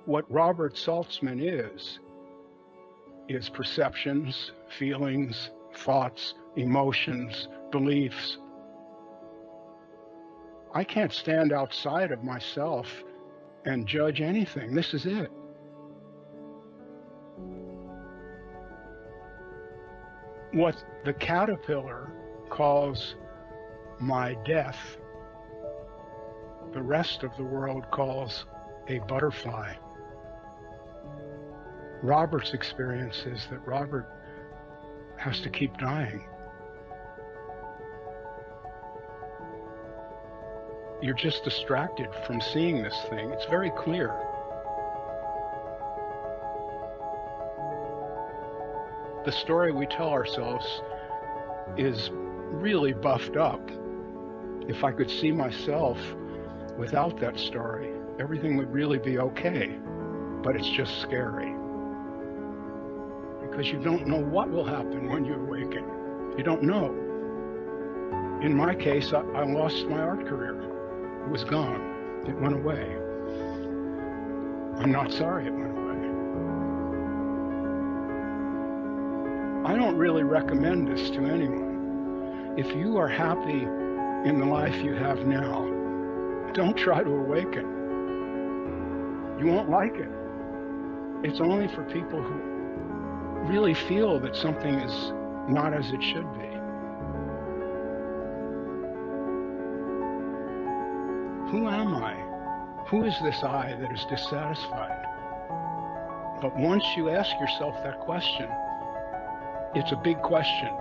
What Robert Saltzman is perceptions, feelings, thoughts, emotions, beliefs. I can't stand outside of myself and judge anything. This is it. What the caterpillar calls my death, the rest of the world calls a butterfly. Robert's experience is that Robert has to keep dying. You're just distracted from seeing this thing. It's very clear. The story we tell ourselves is really buffed up. If I could see myself without that story, everything would really be okay. But it's just scary. Because you don't know what will happen when you awaken. You don't know. In my case, I lost my art career. It was gone. It went away. I'm not sorry it went away. I don't really recommend this to anyone. If you are happy in the life you have now, don't try to awaken. You won't like it. It's only for people who really feel that something is not as it should be. Who am I? Who is this I that is dissatisfied? But once you ask yourself that question, it's a big question,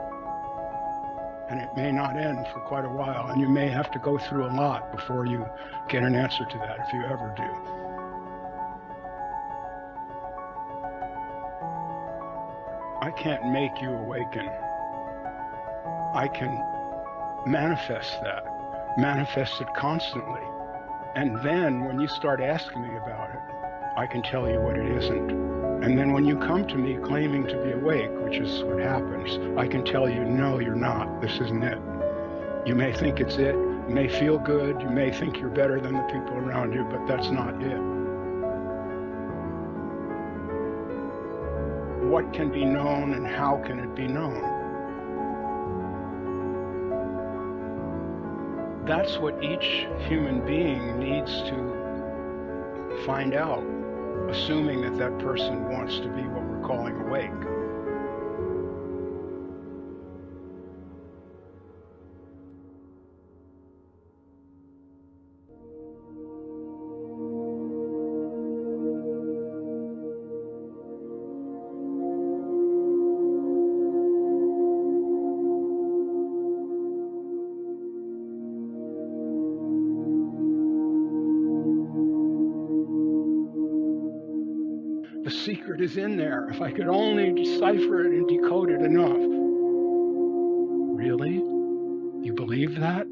and it may not end for quite a while, and you may have to go through a lot before you get an answer to that, if you ever do. I can't make you awaken. I can manifest that, manifest it constantly. And then when you start asking me about it, I can tell you what it isn't. And then when you come to me claiming to be awake, which is what happens, I can tell you, no, you're not. This isn't it. You may think it's it. You may feel good. You may think you're better than the people around you, but that's not it. What can be known and how can it be known? That's what each human being needs to find out, assuming that that person wants to be what we're calling awake. The secret is in there. If I could only decipher it and decode it enough. Really? You believe that?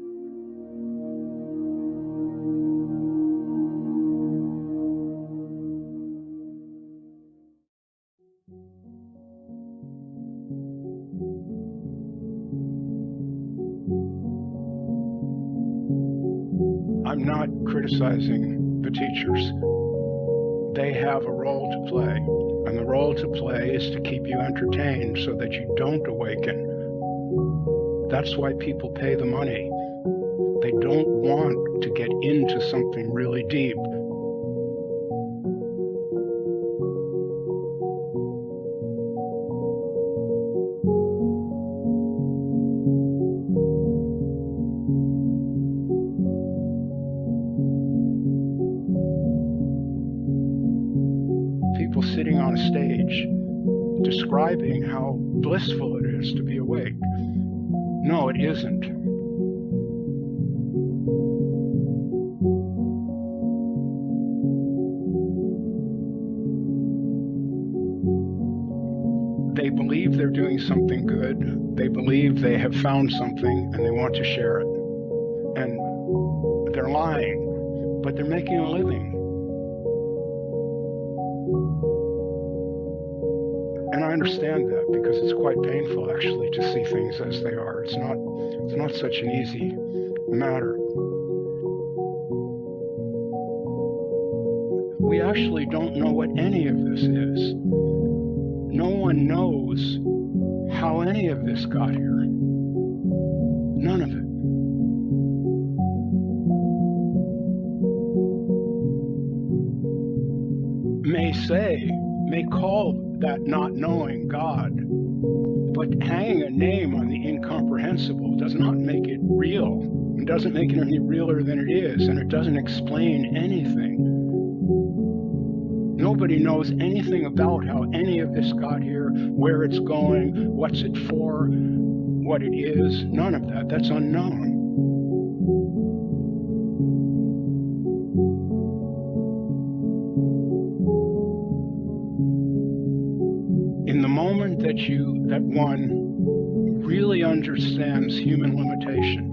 I'm not criticizing the teachers. They have a role to play, and the role to play is to keep you entertained so that you don't awaken. That's why people pay the money. They don't want to get into something really deep. People sitting on a stage describing how blissful it is to be awake. No, it isn't. They believe they're doing something good. They believe they have found something and they want to share it. And they're lying, but they're making a living. And I understand that because it's quite painful actually to see things as they are. It's not such an easy matter. we actually don't know what any of this is. No one knows how any of this got here. None of it. May call that not knowing God, but hanging a name on the incomprehensible does not make it real. It doesn't make it any realer than it is, and it doesn't explain anything. Nobody knows anything about how any of this got here, where it's going, what's it for, what it is. None of that. That's unknown. In the moment that one really understands human limitation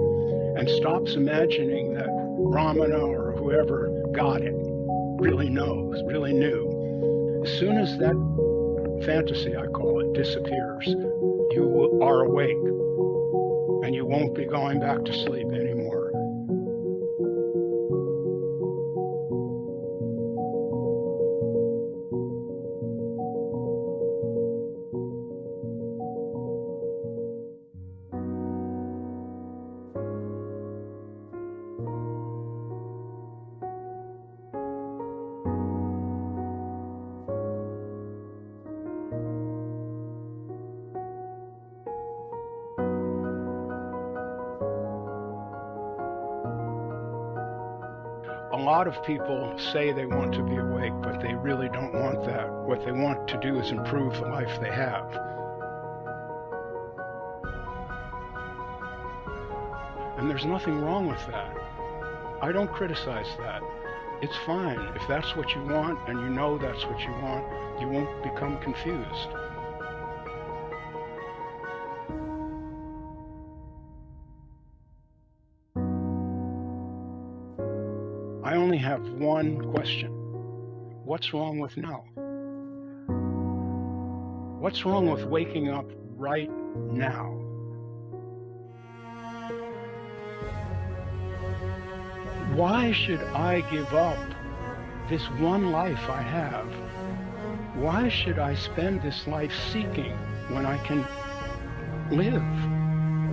and stops imagining that Ramana or whoever got it really knows, really knew, as soon as that fantasy, I call it, disappears, you are awake and you won't be going back to sleep anymore. A lot of people say they want to be awake, but they really don't want that. What they want to do is improve the life they have. And there's nothing wrong with that. I don't criticize that. It's fine. If that's what you want and you know that's what you want, you won't become confused. I only have one question. What's wrong with now? What's wrong with waking up right now? Why should I give up this one life I have? Why should I spend this life seeking when I can live?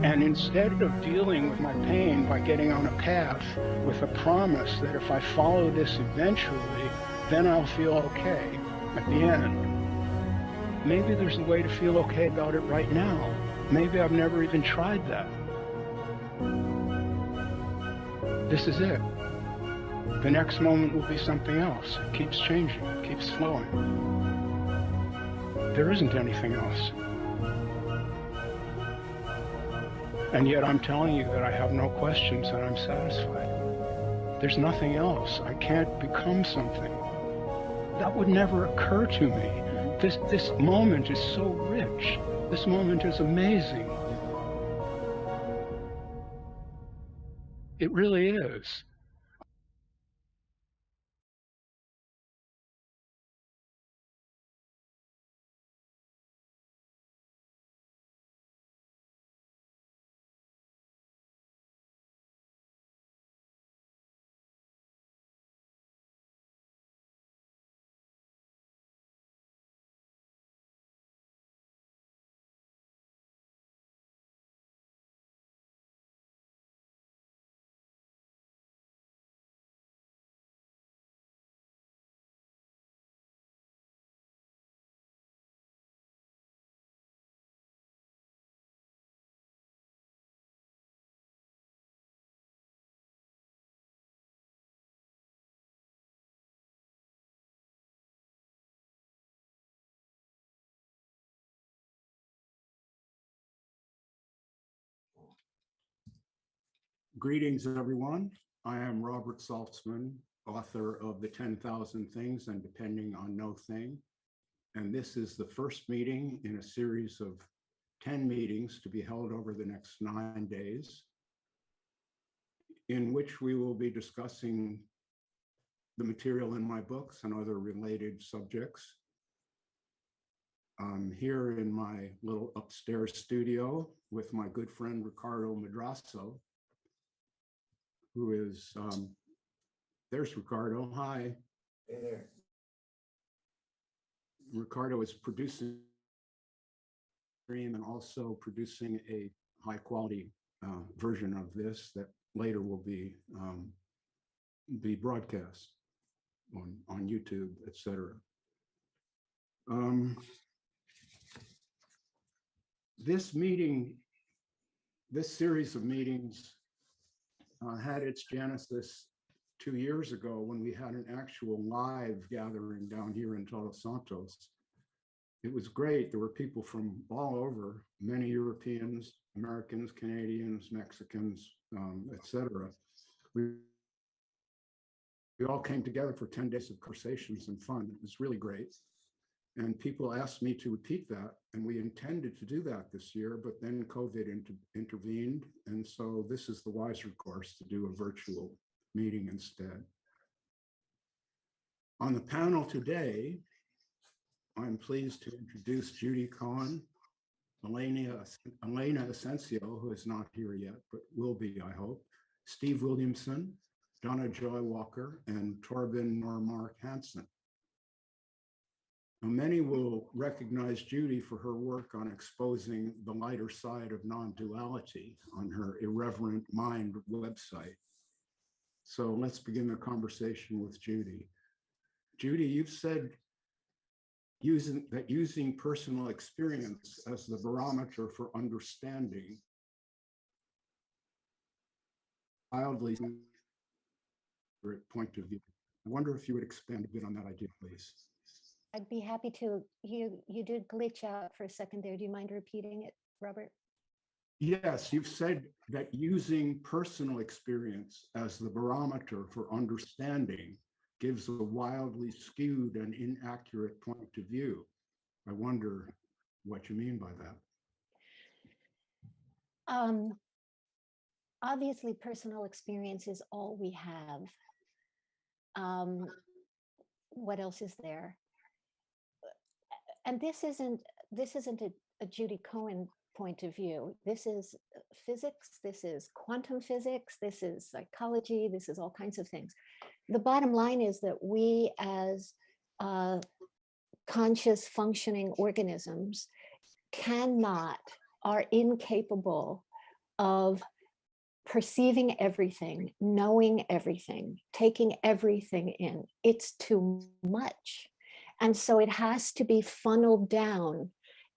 And instead of dealing with my pain by getting on a path with a promise that if I follow this eventually, then I'll feel okay at the end. Maybe there's a way to feel okay about it right now. Maybe I've never even tried that. This is it. The next moment will be something else. It keeps changing, it keeps flowing. There isn't anything else. And yet I'm telling you that I have no questions and I'm satisfied. There's nothing else. I can't become something. That would never occur to me. This moment is so rich. This moment is amazing. It really is. Greetings, everyone. I am Robert Saltzman, author of The 10,000 Things and Depending on No Thing. And this is the first meeting in a series of 10 meetings to be held over the next 9 days, in which we will be discussing the material in my books and other related subjects. I'm here in my little upstairs studio with my good friend Ricardo Madrasso, who is, there's Ricardo, hi. Hey there. Ricardo is producing and also producing a high quality version of this that later will be broadcast on YouTube, etc. This meeting, this series of meetings had its genesis 2 years ago when we had an actual live gathering down here in Todos Santos. It was great. There were people from all over, many Europeans, Americans, Canadians, Mexicans, etc. We all came together for 10 days of conversations and fun. It was really great. And people asked me to repeat that, and we intended to do that this year, but then COVID intervened. And so this is the wiser course to do a virtual meeting instead. On the panel today, I'm pleased to introduce Judy Cohen, Elena Asensio, who is not here yet, but will be, I hope, Steve Williamson, Donna Joy Walker, and Torben Normark Hansen. Now, many will recognize Judy for her work on exposing the lighter side of non-duality on her Irreverent Mind website. So let's begin the conversation with Judy. Judy, you've said using personal experience as the barometer for understanding wildly point of view. I wonder if you would expand a bit on that idea, please. I'd be happy to. You did glitch out for a second there. Do you mind repeating it, Robert? Yes, you've said that using personal experience as the barometer for understanding gives a wildly skewed and inaccurate point of view. I wonder what you mean by that. Obviously, personal experience is all we have. What else is there? And this isn't a Judy Cohen point of view. This is physics, this is quantum physics, this is psychology, this is all kinds of things. The bottom line is that we as conscious functioning organisms are incapable of perceiving everything, knowing everything, taking everything in. It's too much. And so it has to be funneled down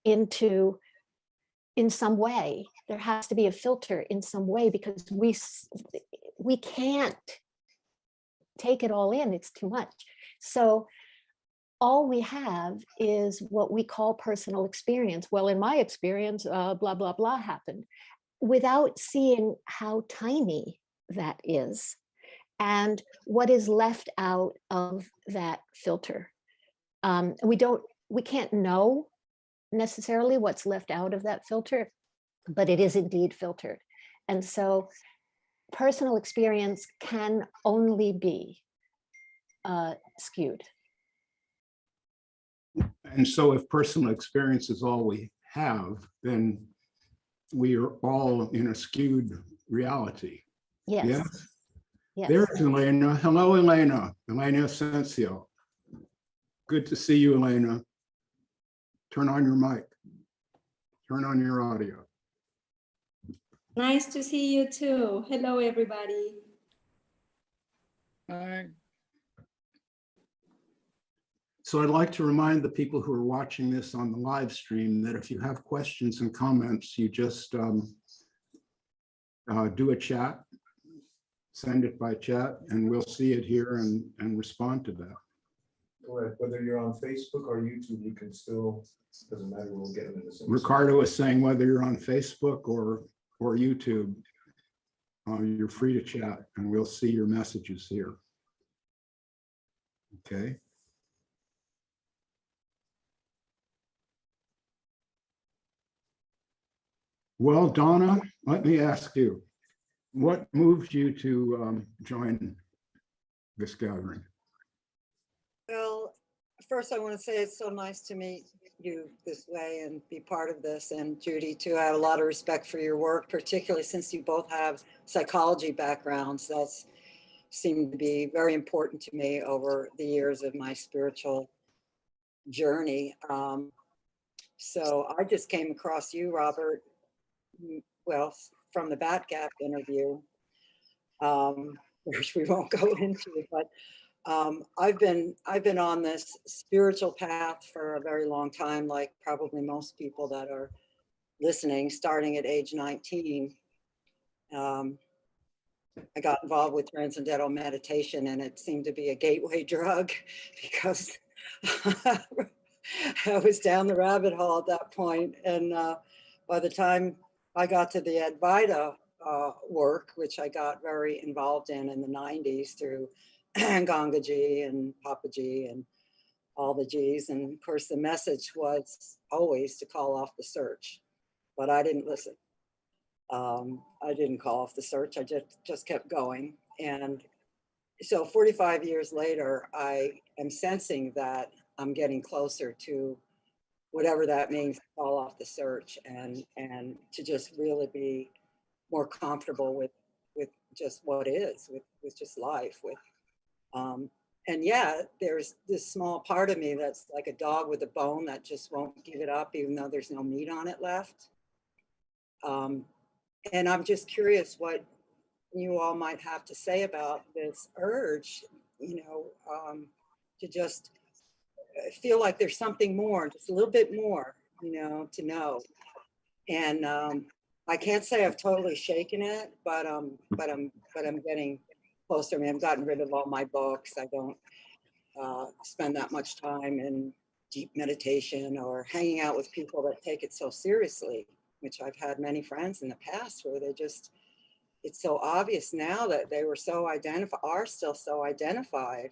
in some way. There has to be a filter in some way, because we can't take it all in. It's too much. So all we have is what we call personal experience. Well, in my experience, blah, blah, blah happened, without seeing how tiny that is and what is left out of that filter. We can't know necessarily what's left out of that filter, but it is indeed filtered. And so personal experience can only be skewed. And so if personal experience is all we have, then we are all in a skewed reality. Yes. Yes? Yes. There's Elena. Hello, Elena. Elena Asensio. Good to see you, Elena. Turn on your mic. Turn on your audio. Nice to see you too. Hello, everybody. Hi. So I'd like to remind the people who are watching this on the live stream that if you have questions and comments, you just do a chat, send it by chat, and we'll see it here and respond to that. Correct. Whether you're on Facebook or YouTube, you can still, doesn't matter, we'll get them in the same. Ricardo is saying whether you're on Facebook or YouTube, you're free to chat and we'll see your messages here. Okay. Well, Donna, let me ask you, what moved you to join this gathering? Well, first I want to say it's so nice to meet you this way and be part of this. And Judy, too, I have a lot of respect for your work, particularly since you both have psychology backgrounds. That's seemed to be very important to me over the years of my spiritual journey. So I just came across you, Robert, well, from the Bat Gap interview, which we won't go into, but I've been on this spiritual path for a very long time, like probably most people that are listening, starting at age 19. I got involved with transcendental meditation, and it seemed to be a gateway drug because I was down the rabbit hole at that point. And by the time I got to the Advaita work, which I got very involved in the 90s through Gangaji and Papaji and all the G's. And of course, the message was always to call off the search, but I didn't listen. I didn't call off the search. I just kept going. And so 45 years later, I am sensing that I'm getting closer to whatever that means, to call off the search and to just really be more comfortable with just what is, with just life, with and yeah, there's this small part of me that's like a dog with a bone that just won't give it up, even though there's no meat on it left. And I'm just curious what you all might have to say about this urge, to just feel like there's something more, just a little bit more, to know. And I can't say I've totally shaken it, but I'm getting closer. I mean, I've gotten rid of all my books. I don't spend that much time in deep meditation or hanging out with people that take it so seriously, which I've had many friends in the past where it's so obvious now that they are still so identified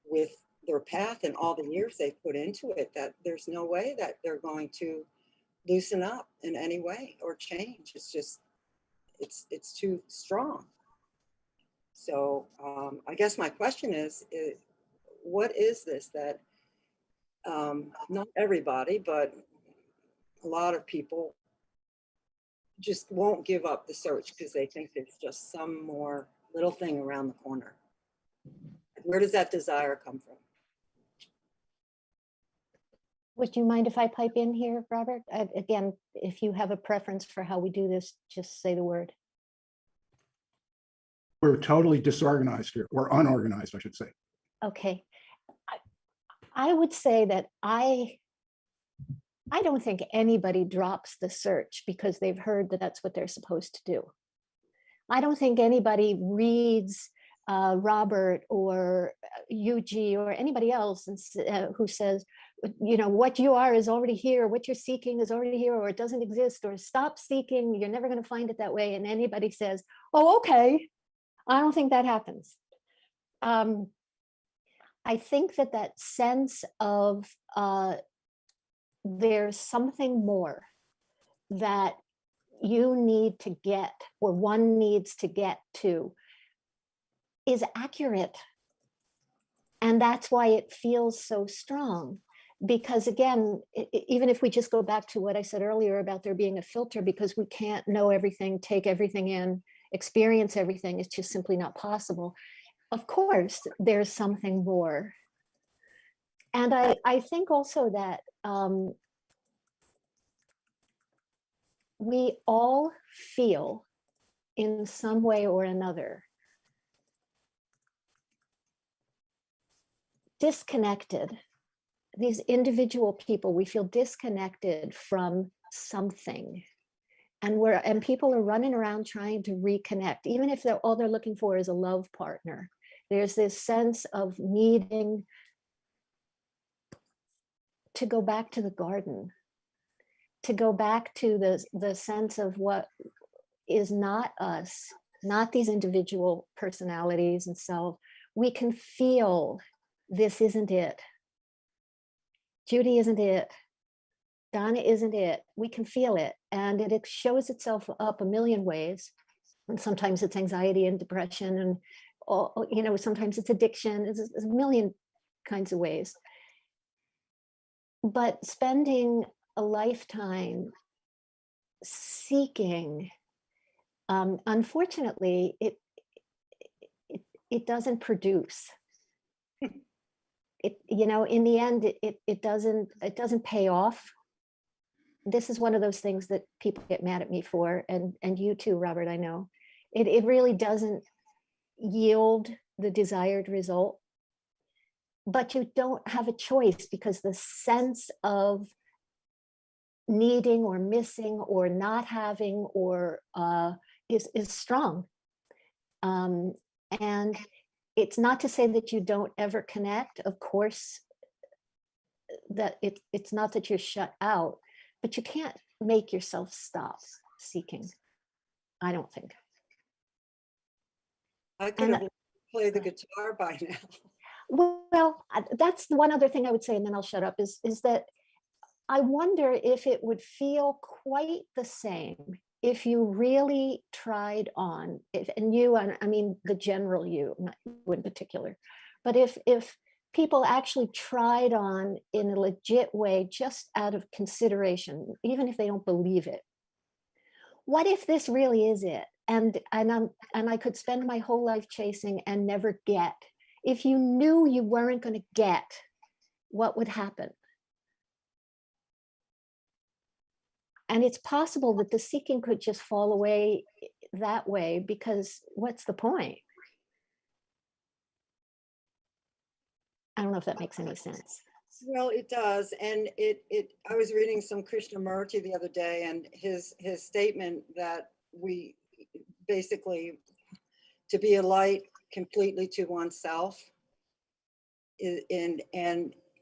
with their path and all the years they've put into it, that there's no way that they're going to loosen up in any way or change. It's just, it's too strong. So I guess my question is what is this that not everybody, but a lot of people just won't give up the search because they think there's just some more little thing around the corner? Where does that desire come from? Would you mind if I pipe in here, Robert? Again, if you have a preference for how we do this, just say the word. We're totally disorganized here, or unorganized, I should say. Okay. I would say that I don't think anybody drops the search because they've heard that that's what they're supposed to do. I don't think anybody reads Robert or UG or anybody else who says, what you are is already here, what you're seeking is already here, or it doesn't exist, or stop seeking, you're never going to find it that way. And anybody says, oh, okay. I don't think that happens. I think that sense of there's something more that you need to get, or one needs to get to, is accurate. And that's why it feels so strong. Because again, even if we just go back to what I said earlier about there being a filter, because we can't know everything, take everything in, experience everything, it's just simply not possible. Of course, there's something more. And I think also that we all feel in some way or another disconnected. These individual people, we feel disconnected from something. And people are running around trying to reconnect, even if all they're looking for is a love partner. There's this sense of needing to go back to the garden, to go back to the sense of what is not us, not these individual personalities and self. We can feel this isn't it. Judy isn't it. Donna isn't it. We can feel it. And it shows itself up a million ways. And sometimes it's anxiety and depression, and sometimes it's addiction. It's a million kinds of ways. But spending a lifetime seeking, unfortunately, it doesn't produce. It, you know, in the end, it doesn't pay off. This is one of those things that people get mad at me for, and you too, Robert, I know. It really doesn't yield the desired result. But you don't have a choice, because the sense of needing or missing or not having or is strong. And it's not to say that you don't ever connect. Of course, that it's not that you're shut out, but you can't make yourself stop seeking, I don't think. I could have played the guitar by now. Well, that's the one other thing I would say, and then I'll shut up, is that I wonder if it would feel quite the same if you really tried on, and you, I mean the general you, not you in particular, but if people actually tried on in a legit way, just out of consideration, even if they don't believe it. What if this really is it? And I could spend my whole life chasing and never get. If you knew you weren't going to get, what would happen? And it's possible that the seeking could just fall away that way, because what's the point? I don't know if that makes any sense. Well, it does. And I was reading some Krishnamurti the other day, and his statement that we basically, to be a light completely to oneself,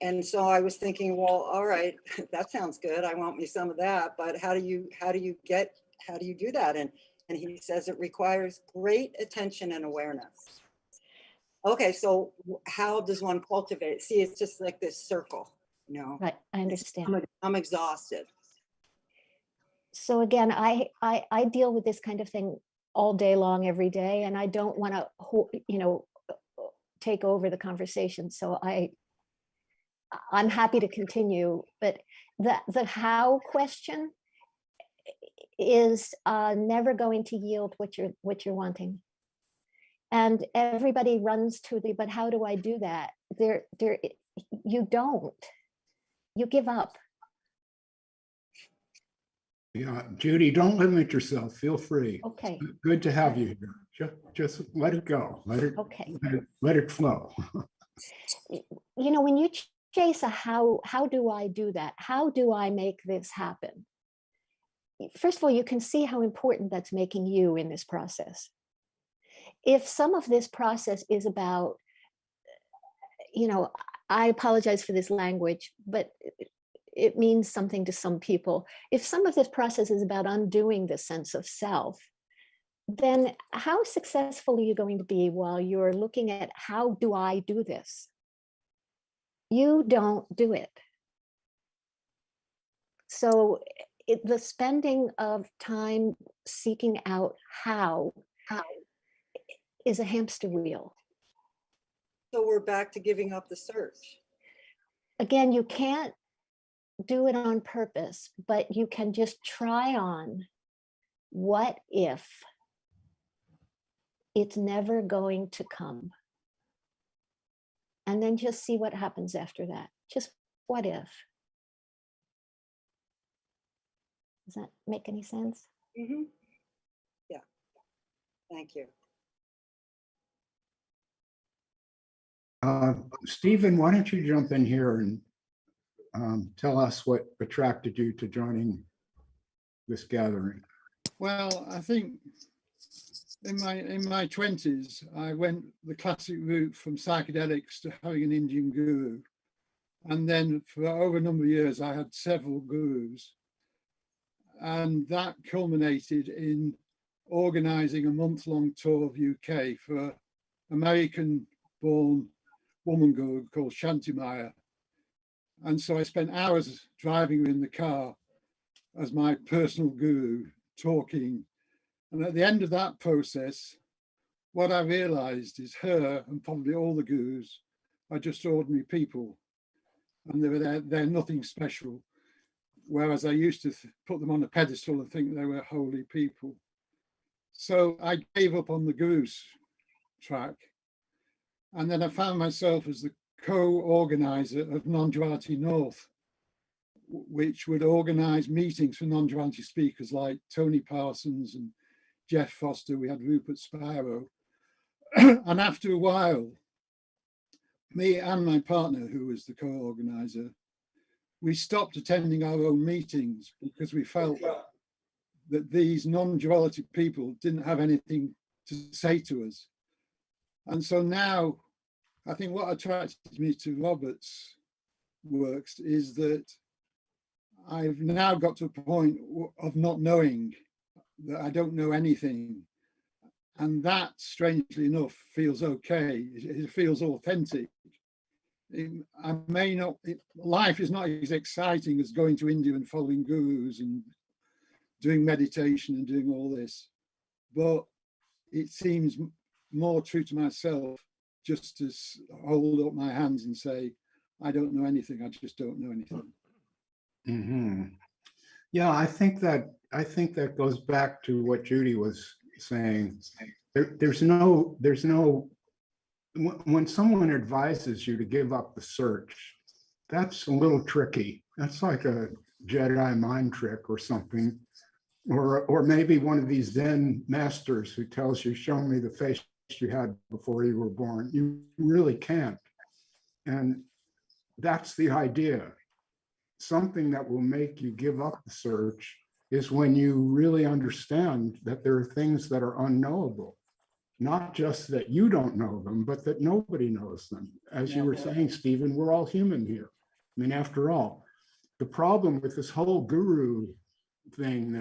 and so I was thinking, well, all right, that sounds good. I want me some of that, but how do you do that? And he says it requires great attention and awareness. Okay, so how does one cultivate? See, it's just like this circle, you know. Right, I understand. I'm exhausted. So again, I deal with this kind of thing all day long, every day, and I don't want to, you know, take over the conversation. So I'm happy to continue, but the how question is never going to yield what you're wanting. And everybody runs to the, but how do I do that? You don't. You give up. Yeah, Judy, don't limit yourself. Feel free. Okay. It's good to have you here. Just let it go. Okay. Let it flow. You know, when you chase a how do I do that? How do I make this happen? First of all, you can see how important that's making you in this process. If some of this process is about, you know, I apologize for this language, but it means something to some people. If some of this process is about undoing the sense of self, then how successful are you going to be while you're looking at how do I do this? You don't do it. So the spending of time seeking out how is a hamster wheel. So we're back to giving up the search. Again, you can't do it on purpose, but you can just try on, what if it's never going to come? And then just see what happens after that. Just what if? Does that make any sense? Mm-hmm. Yeah. Thank you. Stephen, why don't you jump in here and tell us what attracted you to joining this gathering? Well, I think in my 20s, I went the classic route from psychedelics to having an Indian guru. And then for over a number of years, I had several gurus. And that culminated in organizing a month-long tour of UK for an American-born woman guru called Shanti Maya. And so I spent hours driving her in the car as my personal guru, talking. And at the end of that process, what I realized is her and probably all the gurus are just ordinary people. And they're nothing special. Whereas I used to put them on a pedestal and think they were holy people. So I gave up on the guru's track And then I found myself as the co-organizer of Non-Duality North, which would organize meetings for non-duality speakers like Tony Parsons and Jeff Foster. We had Rupert Spiro. And after a while, me and my partner, who was the co-organizer, we stopped attending our own meetings because we felt that these non-duality people didn't have anything to say to us. And so now, I think what attracted me to Robert's works is that I've now got to a point of not knowing, that I don't know anything. And that, strangely enough, feels okay. It feels authentic. I may not, life is not as exciting as going to India and following gurus and doing meditation and doing all this, but it seems more true to myself just to hold up my hands and say, I don't know anything, I just don't know anything. Mm-hmm. Yeah, I think that goes back to what Judy was saying. There's no, when someone advises you to give up the search, that's a little tricky. That's like a Jedi mind trick or something. Or maybe one of these Zen masters who tells you, show me the face you had before you were born. You really can't. And that's the idea. Something that will make you give up the search is when you really understand that there are things that are unknowable. Not just that you don't know them, but that nobody knows them. As you were saying, Stephen, we're all human here. I mean, after all, the problem with this whole guru thing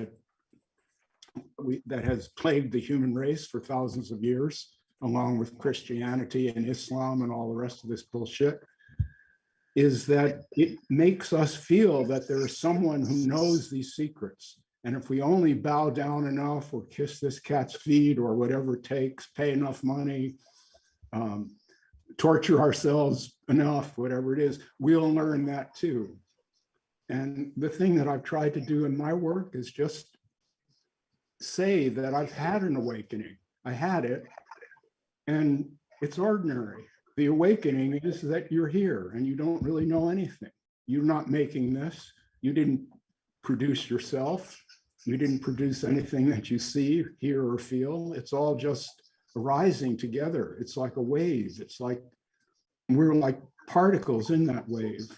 that has plagued the human race for thousands of years, along with Christianity and Islam and all the rest of this bullshit, is that it makes us feel that there is someone who knows these secrets. And if we only bow down enough or kiss this cat's feet or whatever it takes, pay enough money, torture ourselves enough, whatever it is, we'll learn that too. And the thing that I've tried to do in my work is just say that I've had an awakening. I had it, and it's ordinary. The awakening is that you're here and you don't really know anything. You're not making this. You didn't produce yourself. You didn't produce anything that you see, hear, or feel. It's all just arising together. It's like a wave. It's like we're like particles in that wave.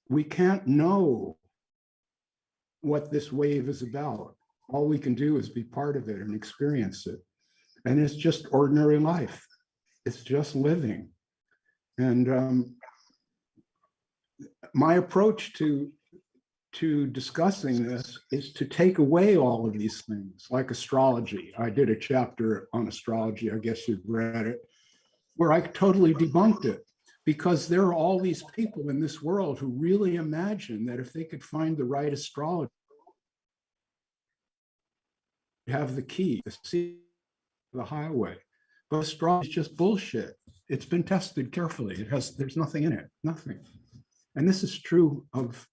We can't know what this wave is about. All we can do is be part of it and experience it. And it's just ordinary life. It's just living. And my approach to discussing this is to take away all of these things, like astrology. I did a chapter on astrology, I guess you've read it, where I totally debunked it, because there are all these people in this world who really imagine that if they could find the right astrologer, have the key to see the highway. But astrology is just bullshit. It's been tested carefully. There's nothing in it, nothing. And this is true of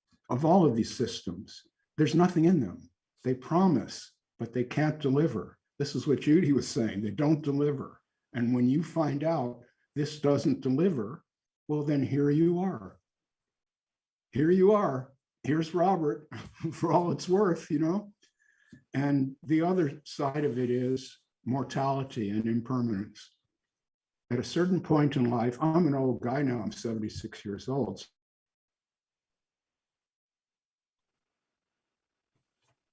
all of these systems. There's nothing in them. They promise, but they can't deliver. This is what Judy was saying. They don't deliver. And when you find out this doesn't deliver, well, then here you are. Here you are. Here's Robert for all it's worth, you know? And the other side of it is mortality and impermanence. At a certain point in life, I'm an old guy now, I'm 76 years old.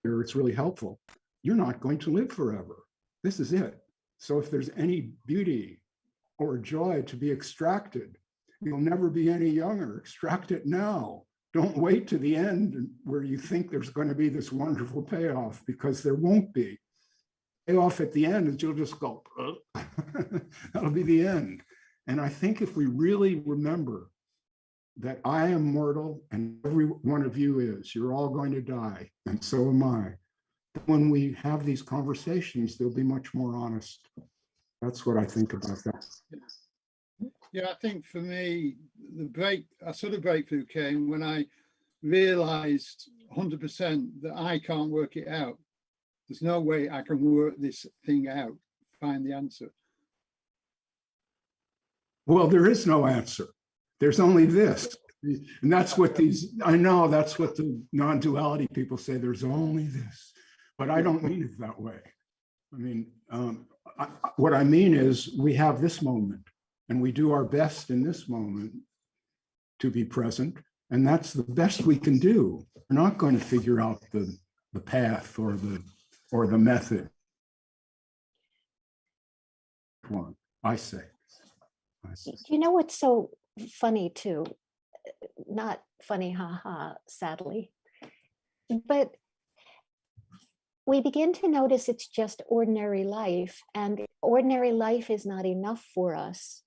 It's really helpful. You're not going to live forever. This is it. So if there's any beauty or joy to be extracted, you'll never be any younger. Extract it now. Don't wait to the end where you think there's going to be this wonderful payoff, because there won't be. Payoff at the end is you'll just go, that'll be the end. And I think if we really remember that I am mortal and every one of you is, you're all going to die, and so am I. When we have these conversations, they'll be much more honest. That's what I think about that. Yeah, I think for me, a sort of breakthrough came when I realized 100% that I can't work it out. There's no way I can work this thing out, find the answer. Well, there is no answer. There's only this. And that's what I know that's what the non-duality people say, there's only this. But I don't mean it that way. I mean, what I mean is we have this moment and we do our best in this moment to be present. And that's the best we can do. We're not going to figure out the path or the method. One, I say. You know what's so funny too? Not funny, haha, sadly. But we begin to notice it's just ordinary life, and ordinary life is not enough for us.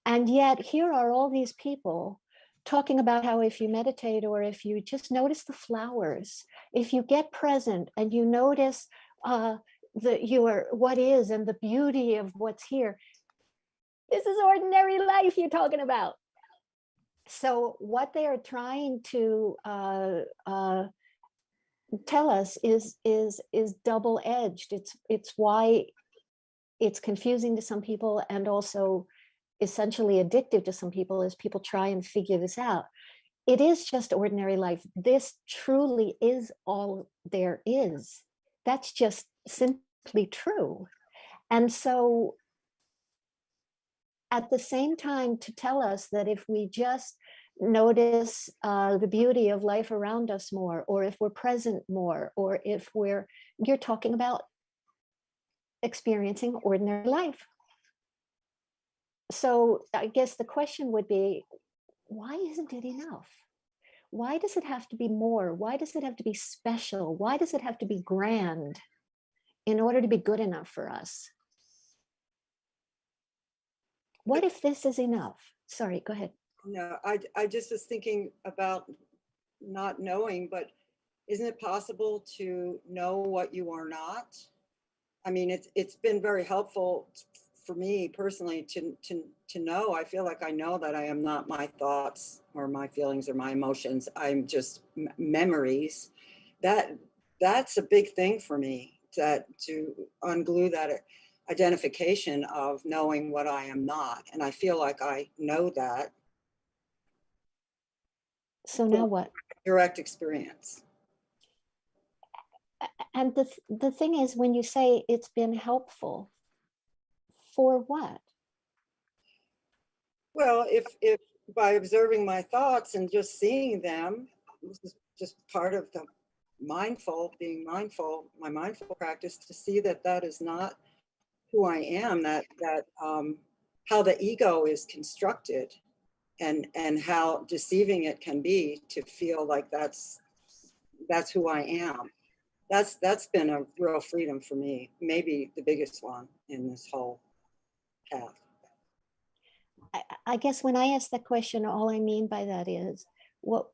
And yet here are all these people talking about how if you meditate or if you just notice the flowers, if you get present and you notice what is and the beauty of what's here, this is ordinary life you're talking about. So what they are trying to tell us is double-edged. It's why it's confusing to some people and also essentially addictive to some people as people try and figure this out. It is just ordinary life. This truly is all there is. That's just simply true. And so at the same time, to tell us that if we just notice the beauty of life around us more, or if we're present more, or if you're talking about experiencing ordinary life. So I guess the question would be, why isn't it enough? Why does it have to be more? Why does it have to be special? Why does it have to be grand in order to be good enough for us? What if this is enough? Sorry, go ahead. No, I just was thinking about not knowing, but isn't it possible to know what you are not? I mean, it's been very helpful for me personally to know. I feel like I know that I am not my thoughts or my feelings or my emotions. I'm just memories. That's a big thing for me, that to unglue that identification of knowing what I am not. And I feel like I know that. So now what? Direct experience. And the thing is, when you say it's been helpful, for what? Well, if by observing my thoughts and just seeing them, this is just part of the being mindful, my mindful practice, to see that that is not who I am, that how the ego is constructed and how deceiving it can be to feel like that's who I am. That's been a real freedom for me, maybe the biggest one in this whole path. I guess when I ask that question, all I mean by that is what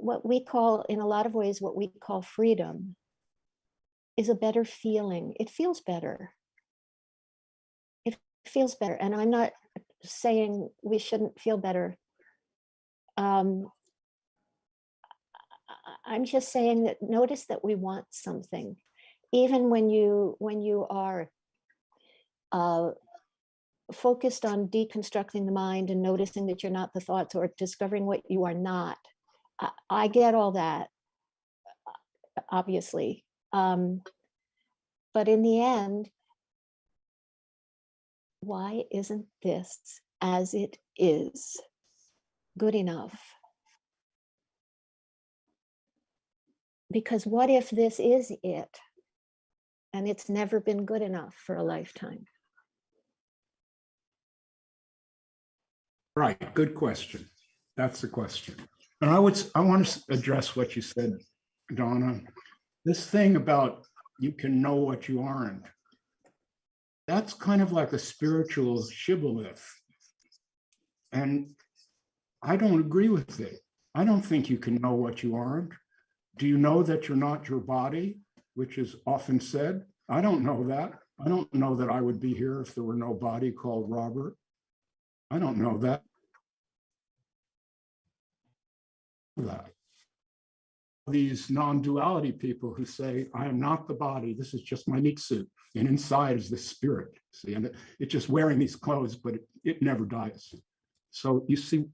we call, in a lot of ways, what we call freedom is a better feeling. It feels better. It feels better. And I'm not saying we shouldn't feel better. I'm just saying that notice that we want something, even when you are focused on deconstructing the mind and noticing that you're not the thoughts or discovering what you are not. I get all that, obviously. But in the end, why isn't this as it is good enough? Because what if this is it and it's never been good enough for a lifetime? Right, good question. That's the question. And I want to address what you said, Donna. This thing about you can know what you aren't, that's kind of like a spiritual shibboleth. And I don't agree with it. I don't think you can know what you aren't. Do you know that you're not your body, which is often said? I don't know that. I don't know that I would be here if there were no body called Robert. I don't know that. These non-duality people who say, I am not the body, this is just my meat suit. And inside is the spirit. See, and it's just wearing these clothes, but it never dies. So you see,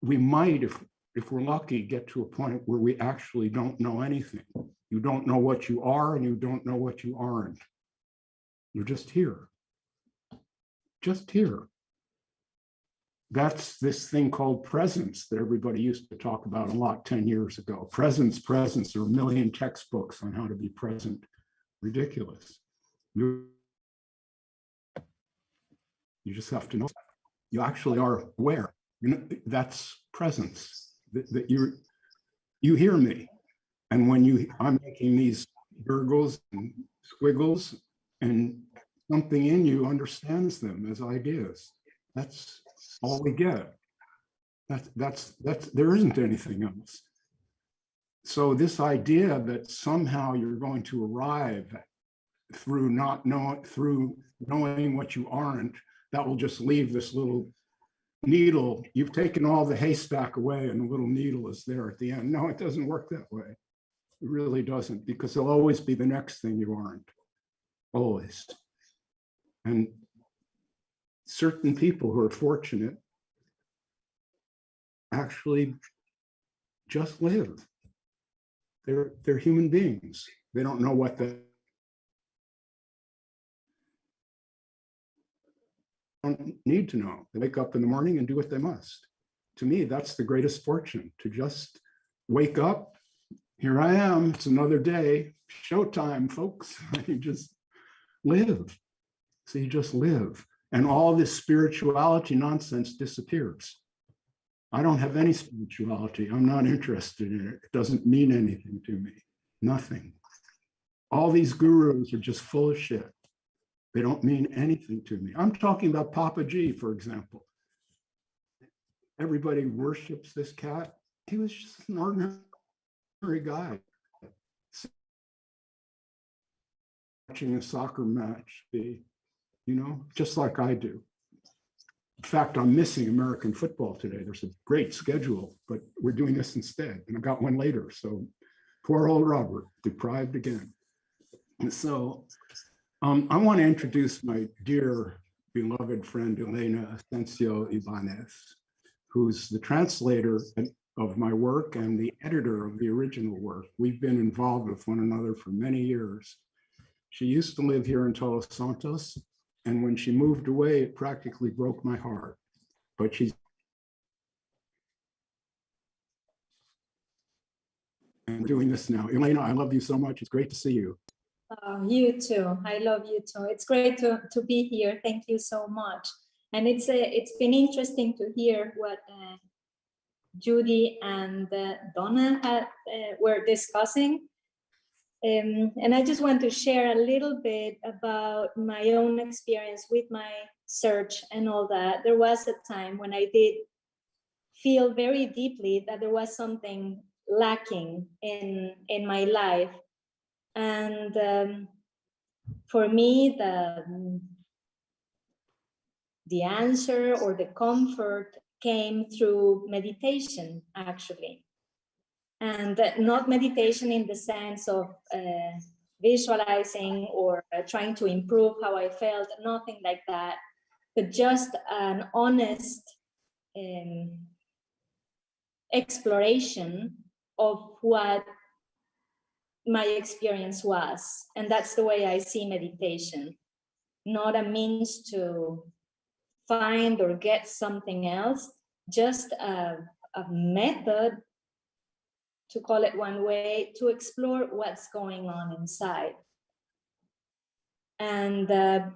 we might, if we're lucky, get to a point where we actually don't know anything. You don't know what you are, and you don't know what you aren't. You're just here. Just here. That's this thing called presence that everybody used to talk about a lot 10 years ago. Presence, presence. There are a million textbooks on how to be present. Ridiculous. You just have to know. You actually are aware. You know, that's presence. That you hear me. And when I'm making these gurgles and squiggles, and something in you understands them as ideas. That's all we get. That's there isn't anything else. So this idea that somehow you're going to arrive through knowing what you aren't, that will just leave this little needle. You've taken all the haystack away and the little needle is there at the end. No, it doesn't work that way. It really doesn't, because there'll always be the next thing you aren't. Always. And certain people who are fortunate actually just live. They're human beings. They don't know what they don't need to know. They wake up in the morning and do what they must. To me, that's the greatest fortune, to just wake up. Here I am. It's another day. Showtime, folks. You just live. So you just live. And all this spirituality nonsense disappears. I don't have any spirituality. I'm not interested in it. It doesn't mean anything to me. Nothing. All these gurus are just full of shit. They don't mean anything to me. I'm talking about Papa G, for example. Everybody worships this cat. He was just an ordinary guy. Watching a soccer match, just like I do. In fact, I'm missing American football today. There's a great schedule, but we're doing this instead. And I got one later. So poor old Robert, deprived again. And so I want to introduce my dear, beloved friend, Elena Asensio Ibanez, who's the translator of my work and the editor of the original work. We've been involved with one another for many years. She used to live here in Todos Santos. And when she moved away, it practically broke my heart. But she's doing this now. Elena, I love you so much. It's great to see you. You too. I love you too. It's great to be here. Thank you so much. And it's been interesting to hear what Judy and Donna were discussing. And I just want to share a little bit about my own experience with my search and all that. There was a time when I did feel very deeply that there was something lacking in my life. And for me, the answer or the comfort came through meditation, actually. And not meditation in the sense of visualizing or trying to improve how I felt, nothing like that, but just an honest exploration of what my experience was. And that's the way I see meditation, not a means to find or get something else, just a method, to call it one way, to explore what's going on inside. And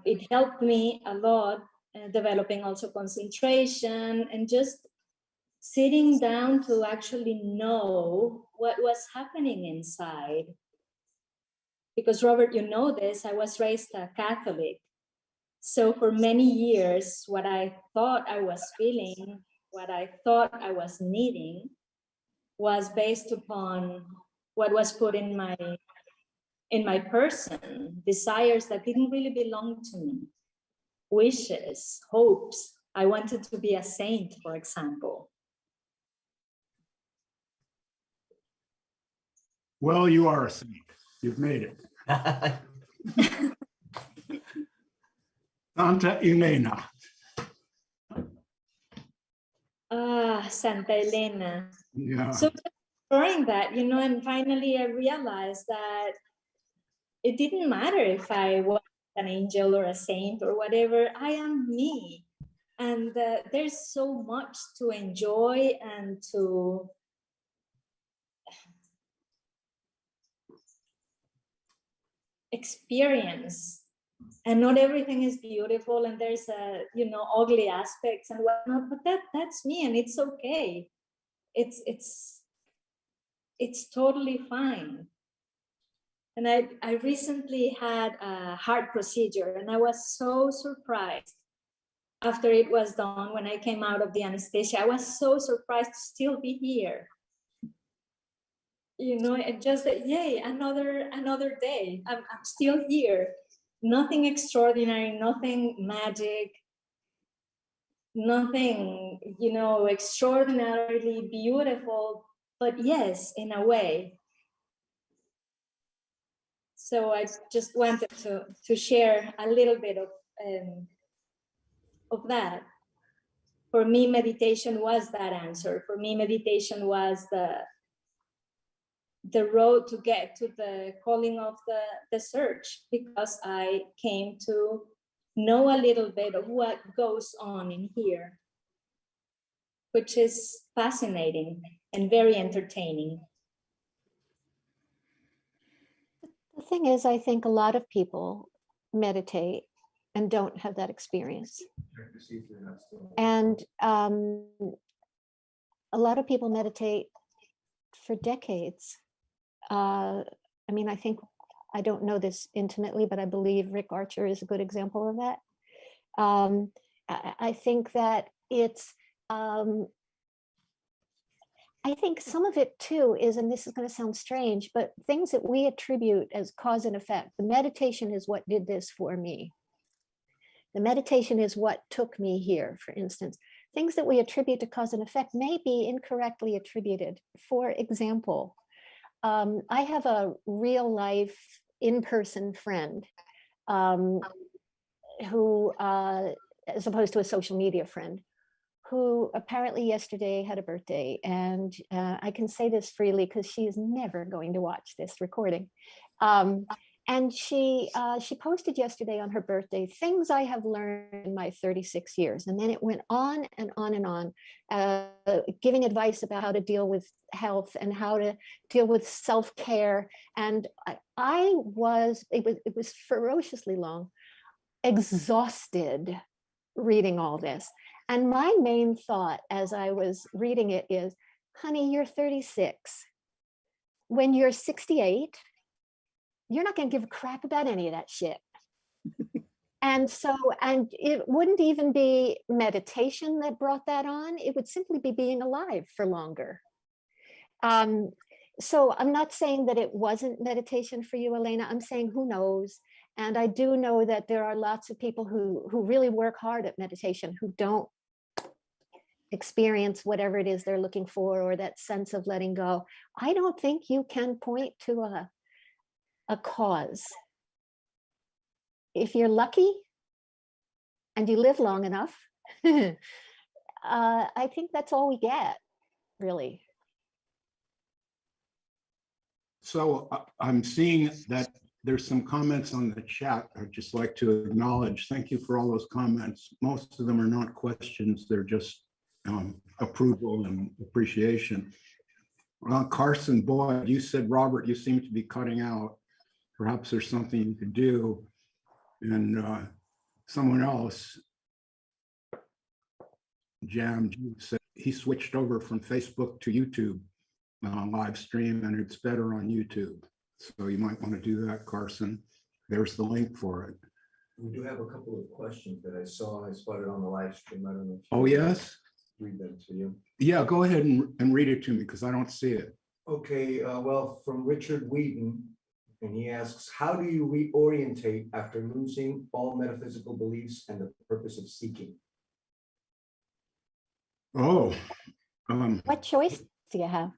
it helped me a lot, developing also concentration and just sitting down to actually know what was happening inside. Because Robert, you know this, I was raised a Catholic. So for many years, what I thought I was feeling, what I thought I was needing, was based upon what was put in my person, desires that didn't really belong to me, wishes, hopes. I wanted to be a saint, for example. Well, you are a saint. You've made it. Santa Elena. Santa Elena. Yeah. So exploring that, you know, and finally I realized that it didn't matter if I was an angel or a saint or whatever. I am me. And there's so much to enjoy and to experience. And not everything is beautiful, and there's you know, ugly aspects and whatnot, but that's me, and it's okay. It's totally fine. And I recently had a heart procedure, and I was so surprised after it was done. When I came out of the anesthesia, I was so surprised to still be here. You know, and just yay, another day. I'm still here. Nothing extraordinary, nothing magic, nothing, you know, extraordinarily beautiful, but yes, in a way. So I just wanted to share a little bit of that. For me, meditation was that answer. For me, meditation was the road to get to the calling of the search, because I came to know a little bit of what goes on in here, which is fascinating and very entertaining. The thing is, I think a lot of people meditate and don't have that experience. Check to see if you're not still. And a lot of people meditate for decades. I mean, I don't know this intimately, but I believe Rick Archer is a good example of that. I think that it's, I think some of it too is, and this is going to sound strange, but things that we attribute as cause and effect. The meditation is what did this for me. The meditation is what took me here, for instance. Things that we attribute to cause and effect may be incorrectly attributed. For example, I have a real life in-person friend who, as opposed to a social media friend, who apparently yesterday had a birthday. And I can say this freely because she is never going to watch this recording. And she posted yesterday on her birthday, things I have learned in my 36 years. And then it went on and on and on, giving advice about how to deal with health and how to deal with self-care. And it was ferociously long, exhausted reading all this. And my main thought as I was reading it is, honey, you're 36. When you're 68, you're not going to give a crap about any of that shit. And it wouldn't even be meditation that brought that on. It would simply be being alive for longer. So I'm not saying that it wasn't meditation for you, Elena. I'm saying who knows. And I do know that there are lots of people who really work hard at meditation who don't experience whatever it is they're looking for, or that sense of letting go. I don't think you can point to a cause. If you're lucky and you live long enough, I think that's all we get, really. So I'm seeing that there's some comments on the chat. I'd just like to acknowledge, thank you for all those comments. Most of them are not questions, they're just approval and appreciation. Carson Boyd, you said, Robert, you seem to be cutting out. Perhaps there's something you could do. And someone else, Jam, said he switched over from Facebook to YouTube live stream, and it's better on YouTube. So you might want to do that, Carson. There's the link for it. We do have a couple of questions that I spotted on the live stream. I don't know if you Oh, yes? read them to you. Yeah, go ahead and read it to me because I don't see it. Okay, well, from Richard Wheaton, and he asks, how do you reorientate after losing all metaphysical beliefs and the purpose of seeking? Oh. What choice do you have?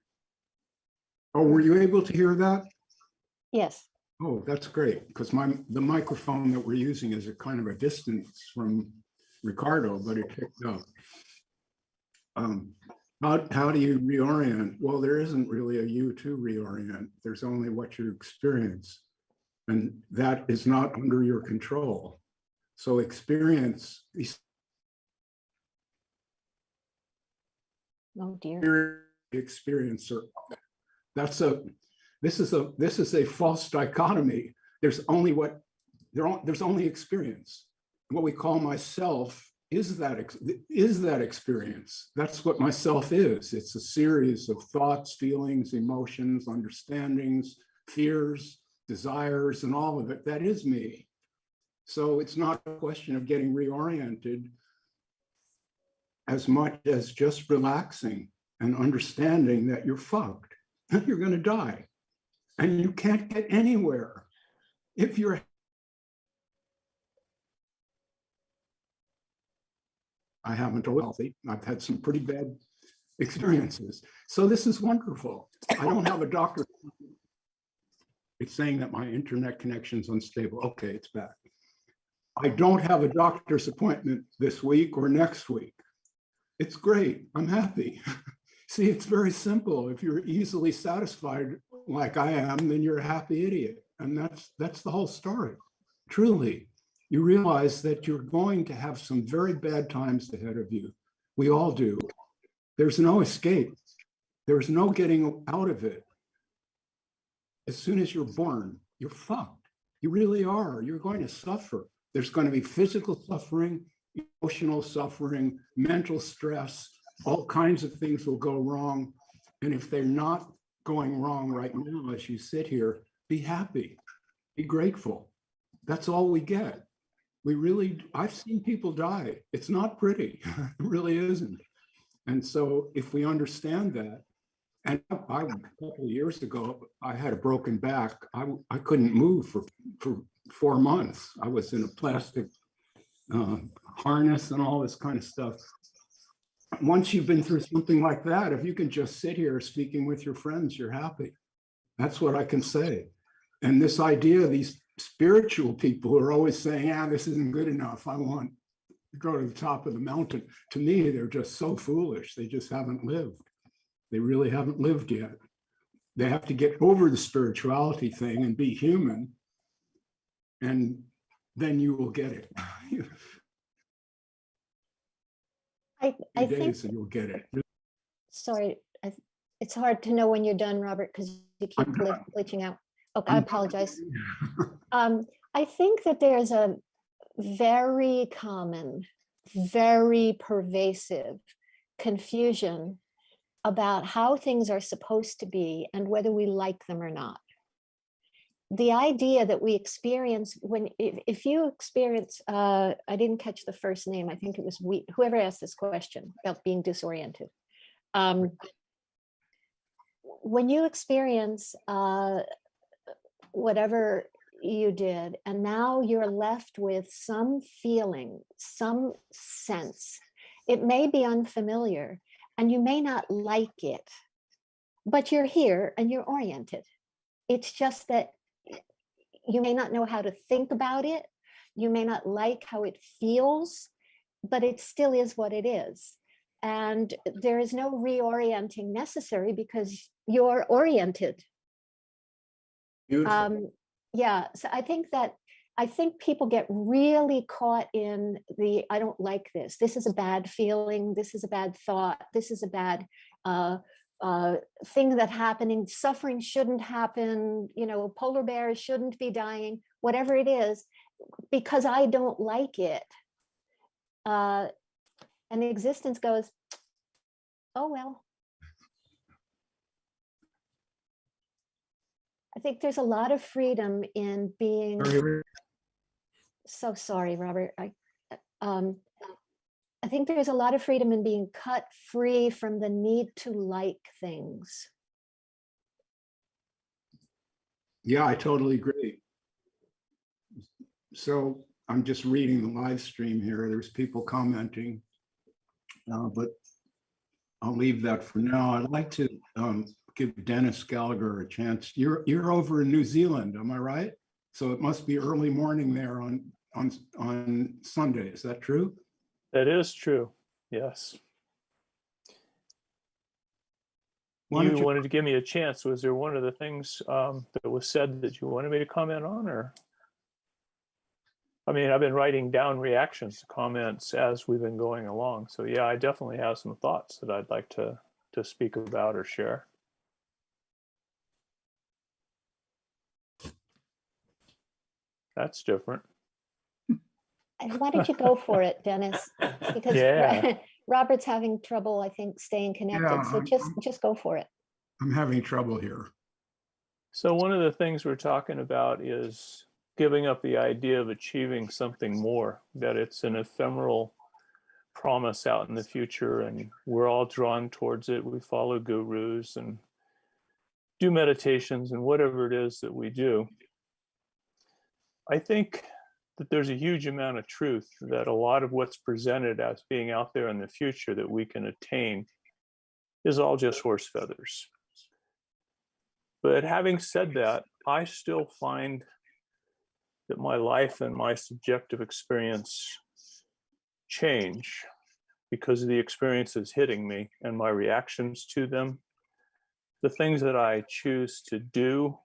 Oh, were you able to hear that? Yes. Oh, that's great, because the microphone that we're using is a kind of a distance from Ricardo, but it picked up. How do you reorient? Well, there isn't really a you to reorient. There's only what you experience, and that is not under your control. So experience, Oh dear. experiencer. This is a false dichotomy. There's only experience. What we call myself is that experience. That's what myself is. It's a series of thoughts, feelings, emotions, understandings, fears, desires, and all of it. That is me. So it's not a question of getting reoriented as much as just relaxing and understanding that you're fucked, that you're going to die, and you can't get anywhere if you're. I haven't always healthy. I've had some pretty bad experiences. So this is wonderful. I don't have a doctor. It's saying that my internet connection's unstable. Okay, it's back. I don't have a doctor's appointment this week or next week. It's great. I'm happy. See, it's very simple. If you're easily satisfied like I am, then you're a happy idiot. And that's the whole story. Truly, you realize that you're going to have some very bad times ahead of you. We all do. There's no escape. There's no getting out of it. As soon as you're born, you're fucked. You really are. You're going to suffer. There's going to be physical suffering, emotional suffering, mental stress. All kinds of things will go wrong. And if they're not going wrong right now, as you sit here, be happy, be grateful. That's all we get. I've seen people die. It's not pretty. It really isn't. And so if we understand that, and a couple of years ago, I had a broken back. I couldn't move for 4 months. I was in a plastic harness and all this kind of stuff. Once you've been through something like that, if you can just sit here speaking with your friends, you're happy. That's what I can say. And this idea, these spiritual people who are always saying, this isn't good enough. I want to go to the top of the mountain. To me, they're just so foolish. They just haven't lived. They really haven't lived yet. They have to get over the spirituality thing and be human. And then you will get it. I think, you'll get it. sorry, it's hard to know when you're done, Robert, because you keep glitching out. Okay, I apologize. I think that there's a very common, very pervasive confusion about how things are supposed to be and whether we like them or not. The idea that we experience if you experience, I didn't catch the first name, I think it was whoever asked this question about being disoriented. When you experience whatever you did, and now you're left with some feeling, some sense, it may be unfamiliar and you may not like it, but you're here and you're oriented. It's just that you may not know how to think about it. You may not like how it feels, but it still is what it is. And there is no reorienting necessary because you're oriented. Yeah, so I think people get really caught in the, I don't like this. This is a bad feeling. This is a bad thought. This is a bad thing that's happening. Suffering shouldn't happen. Polar bears shouldn't be dying, whatever it is, because I don't like it. And the existence goes, oh, well. I think there's a lot of freedom in being, so sorry, Robert. I think there's a lot of freedom in being cut free from the need to like things. Yeah, I totally agree. So I'm just reading the live stream here. There's people commenting, but I'll leave that for now. I'd like to give Dennis Gallagher a chance. You're over in New Zealand, am I right? So it must be early morning there on Sunday. Is that true? That is true. Yes. Why don't You you, wanted to give me a chance. Was there one of the things that was said that you wanted me to comment on, or? I mean, I've been writing down reactions to comments as we've been going along. So yeah, I definitely have some thoughts that I'd like to speak about or share. That's different. Why don't you go for it, Dennis? Because Yeah. Robert's having trouble, I think, staying connected. Yeah, So just go for it. I'm having trouble here. So one of the things we're talking about is giving up the idea of achieving something more, that it's an ephemeral promise out in the future and we're all drawn towards it. We follow gurus and do meditations and whatever it is that we do. I think that there's a huge amount of truth that a lot of what's presented as being out there in the future that we can attain is all just horse feathers. But having said that, I still find that my life and my subjective experience change because of the experiences hitting me and my reactions to them. The things that I choose to do.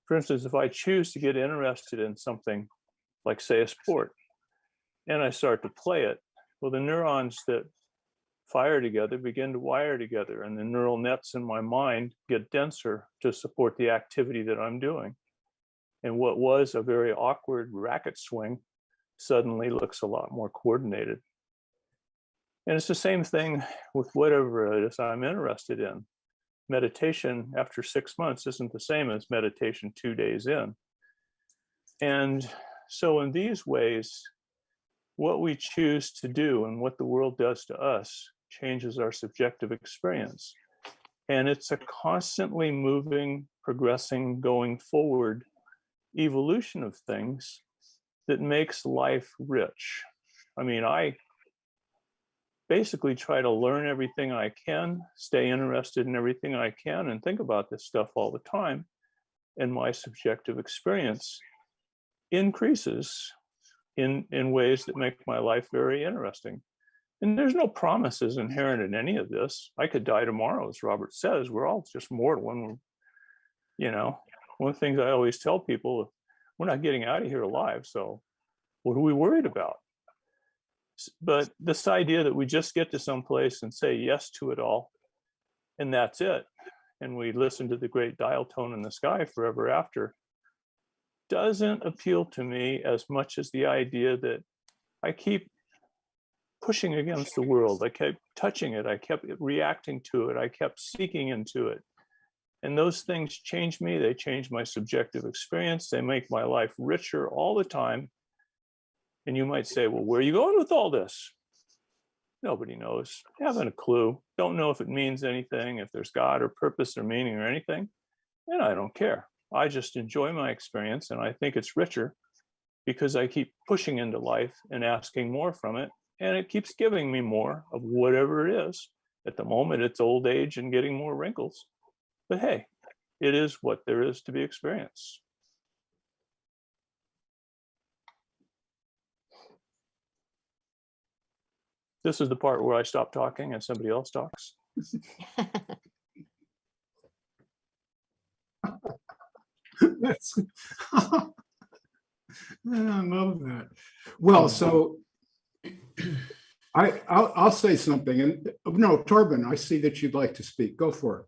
For instance, if I choose to get interested in something, like say a sport, and I start to play it, well, the neurons that fire together begin to wire together, and the neural nets in my mind get denser to support the activity that I'm doing. And what was a very awkward racket swing suddenly looks a lot more coordinated. And it's the same thing with whatever it is I'm interested in. Meditation after 6 months isn't the same as meditation 2 days in. And so in these ways, what we choose to do and what the world does to us changes our subjective experience. And it's a constantly moving, progressing, going forward evolution of things that makes life rich. I mean, I basically try to learn everything I can, stay interested in everything I can, and think about this stuff all the time. And my subjective experience increases in ways that make my life very interesting. And there's no promises inherent in any of this. I could die tomorrow, as Robert says. We're all just mortal. And, you know, one of the things I always tell people, we're not getting out of here alive. So what are we worried about? But this idea that we just get to some place and say yes to it all, and that's it, and we listen to the great dial tone in the sky forever after, doesn't appeal to me as much as the idea that I keep pushing against the world. I kept touching it. I kept reacting to it. I kept seeking into it. And those things change me. They change my subjective experience. They make my life richer all the time. And you might say, well, where are you going with all this? Nobody knows. Haven't a clue. Don't know if it means anything, if there's God or purpose or meaning or anything. And I don't care. I just enjoy my experience, and I think it's richer because I keep pushing into life and asking more from it. And it keeps giving me more of whatever it is. At the moment, it's old age and getting more wrinkles. But hey, it is what there is to be experienced. This is the part where I stop talking and somebody else talks. That's, I love that. Well, so I'll say something, and no, Torben, I see that you'd like to speak. Go for it.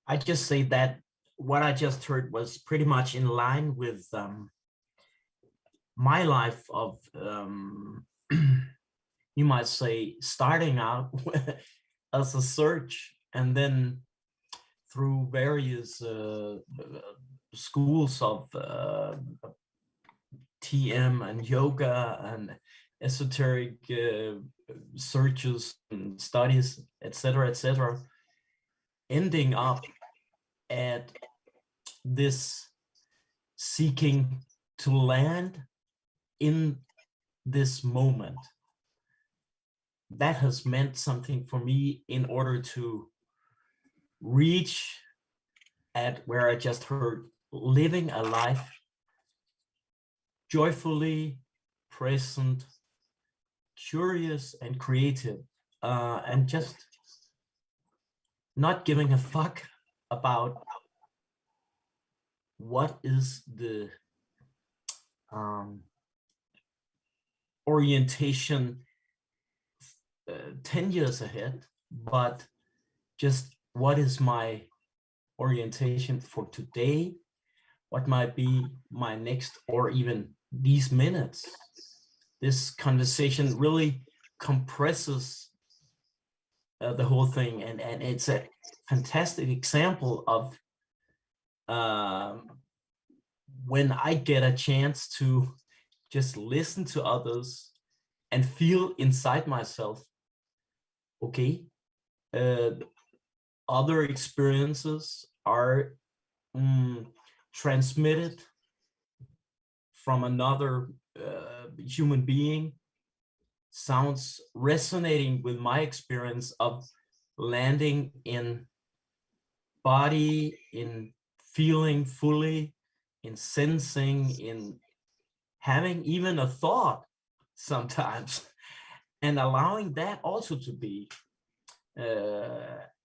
I just say that what I just heard was pretty much in line with my life of, you might say, starting out as a search, and then through various schools of TM and yoga and esoteric searches and studies, etc., ending up at this seeking to land in this moment, that has meant something for me in order to reach at where I just heard, living a life joyfully present, curious and creative, and just not giving a fuck about what is the orientation 10 years ahead, but just what is my orientation for today, what might be my next, or even these minutes. This conversation really compresses the whole thing, and it's a fantastic example of when I get a chance to just listen to others and feel inside myself, okay, other experiences are transmitted from another human being, sounds resonating with my experience of landing in body, in feeling fully, in sensing, in having even a thought sometimes, and allowing that also to be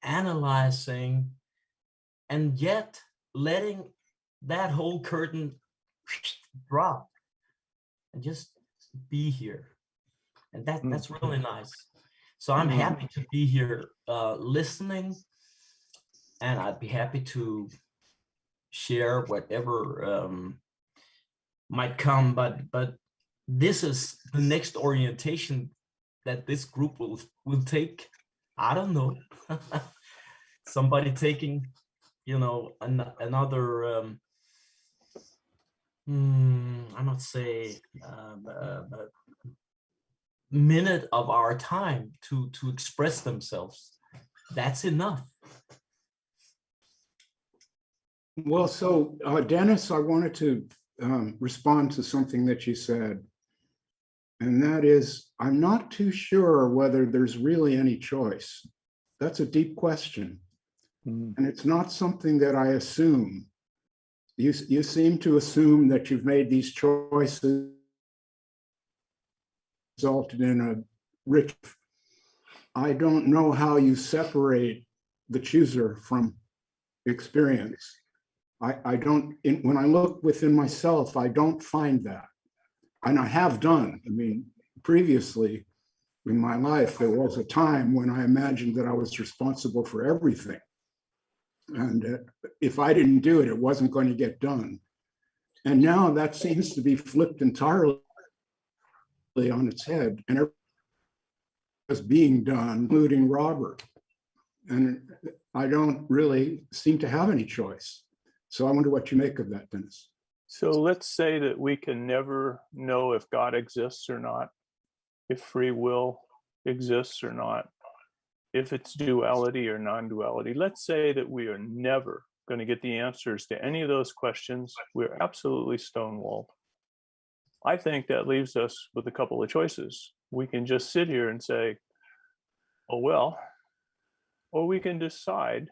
analyzing, and yet letting that whole curtain drop and just be here. And that's really nice. So I'm happy to be here listening, and I'd be happy to share whatever might come, but this is the next orientation that this group will take. I don't know. Somebody taking, another I must say minute of our time to express themselves. That's enough. Well, so Dennis, I wanted to respond to something that you said, and that is, I'm not too sure whether there's really any choice. That's a deep question. And it's not something that I assume. You seem to assume that you've made these choices resulted in a rich. I don't know how you separate the chooser from experience. I don't, when I look within myself, I don't find that. And I have done. I mean, previously in my life, there was a time when I imagined that I was responsible for everything. And if I didn't do it, it wasn't going to get done. And now that seems to be flipped entirely on its head, and everything is being done, including Robert. And I don't really seem to have any choice. So I wonder what you make of that, Dennis. So let's say that we can never know if God exists or not, if free will exists or not, if it's duality or non-duality. Let's say that we are never going to get the answers to any of those questions. We're absolutely stonewalled. I think that leaves us with a couple of choices. We can just sit here and say, oh, well, or we can decide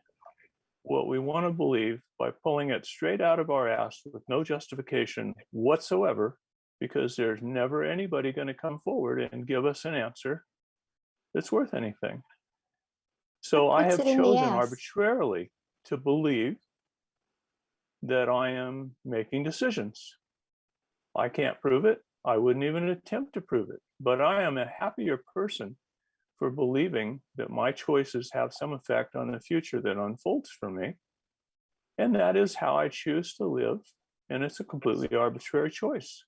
what we want to believe by pulling it straight out of our ass with no justification whatsoever, because there's never anybody going to come forward and give us an answer that's worth anything. So I have chosen arbitrarily to believe that I am making decisions. I can't prove it. I wouldn't even attempt to prove it, but I am a happier person for believing that my choices have some effect on the future that unfolds for me. And that is how I choose to live. And it's a completely arbitrary choice.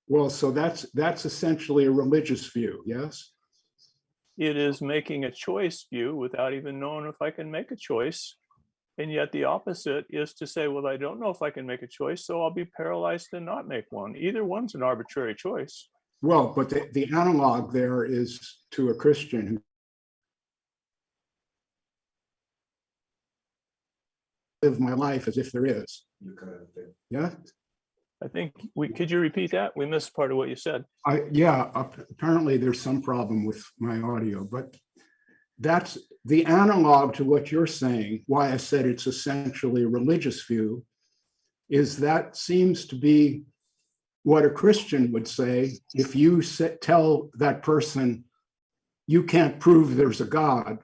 Well, so that's essentially a religious view, yes? It is making a choice view without even knowing if I can make a choice. And yet the opposite is to say, well, I don't know if I can make a choice, so I'll be paralyzed and not make one. Either one's an arbitrary choice. Well, but the analog there is to a Christian who live my life as if there is. You kind of think. Yeah. I think could you repeat that? We missed part of what you said. Yeah, apparently there's some problem with my audio, but that's the analog to what you're saying. Why I said it's essentially a religious view is that seems to be what a Christian would say if you tell that person you can't prove there's a God,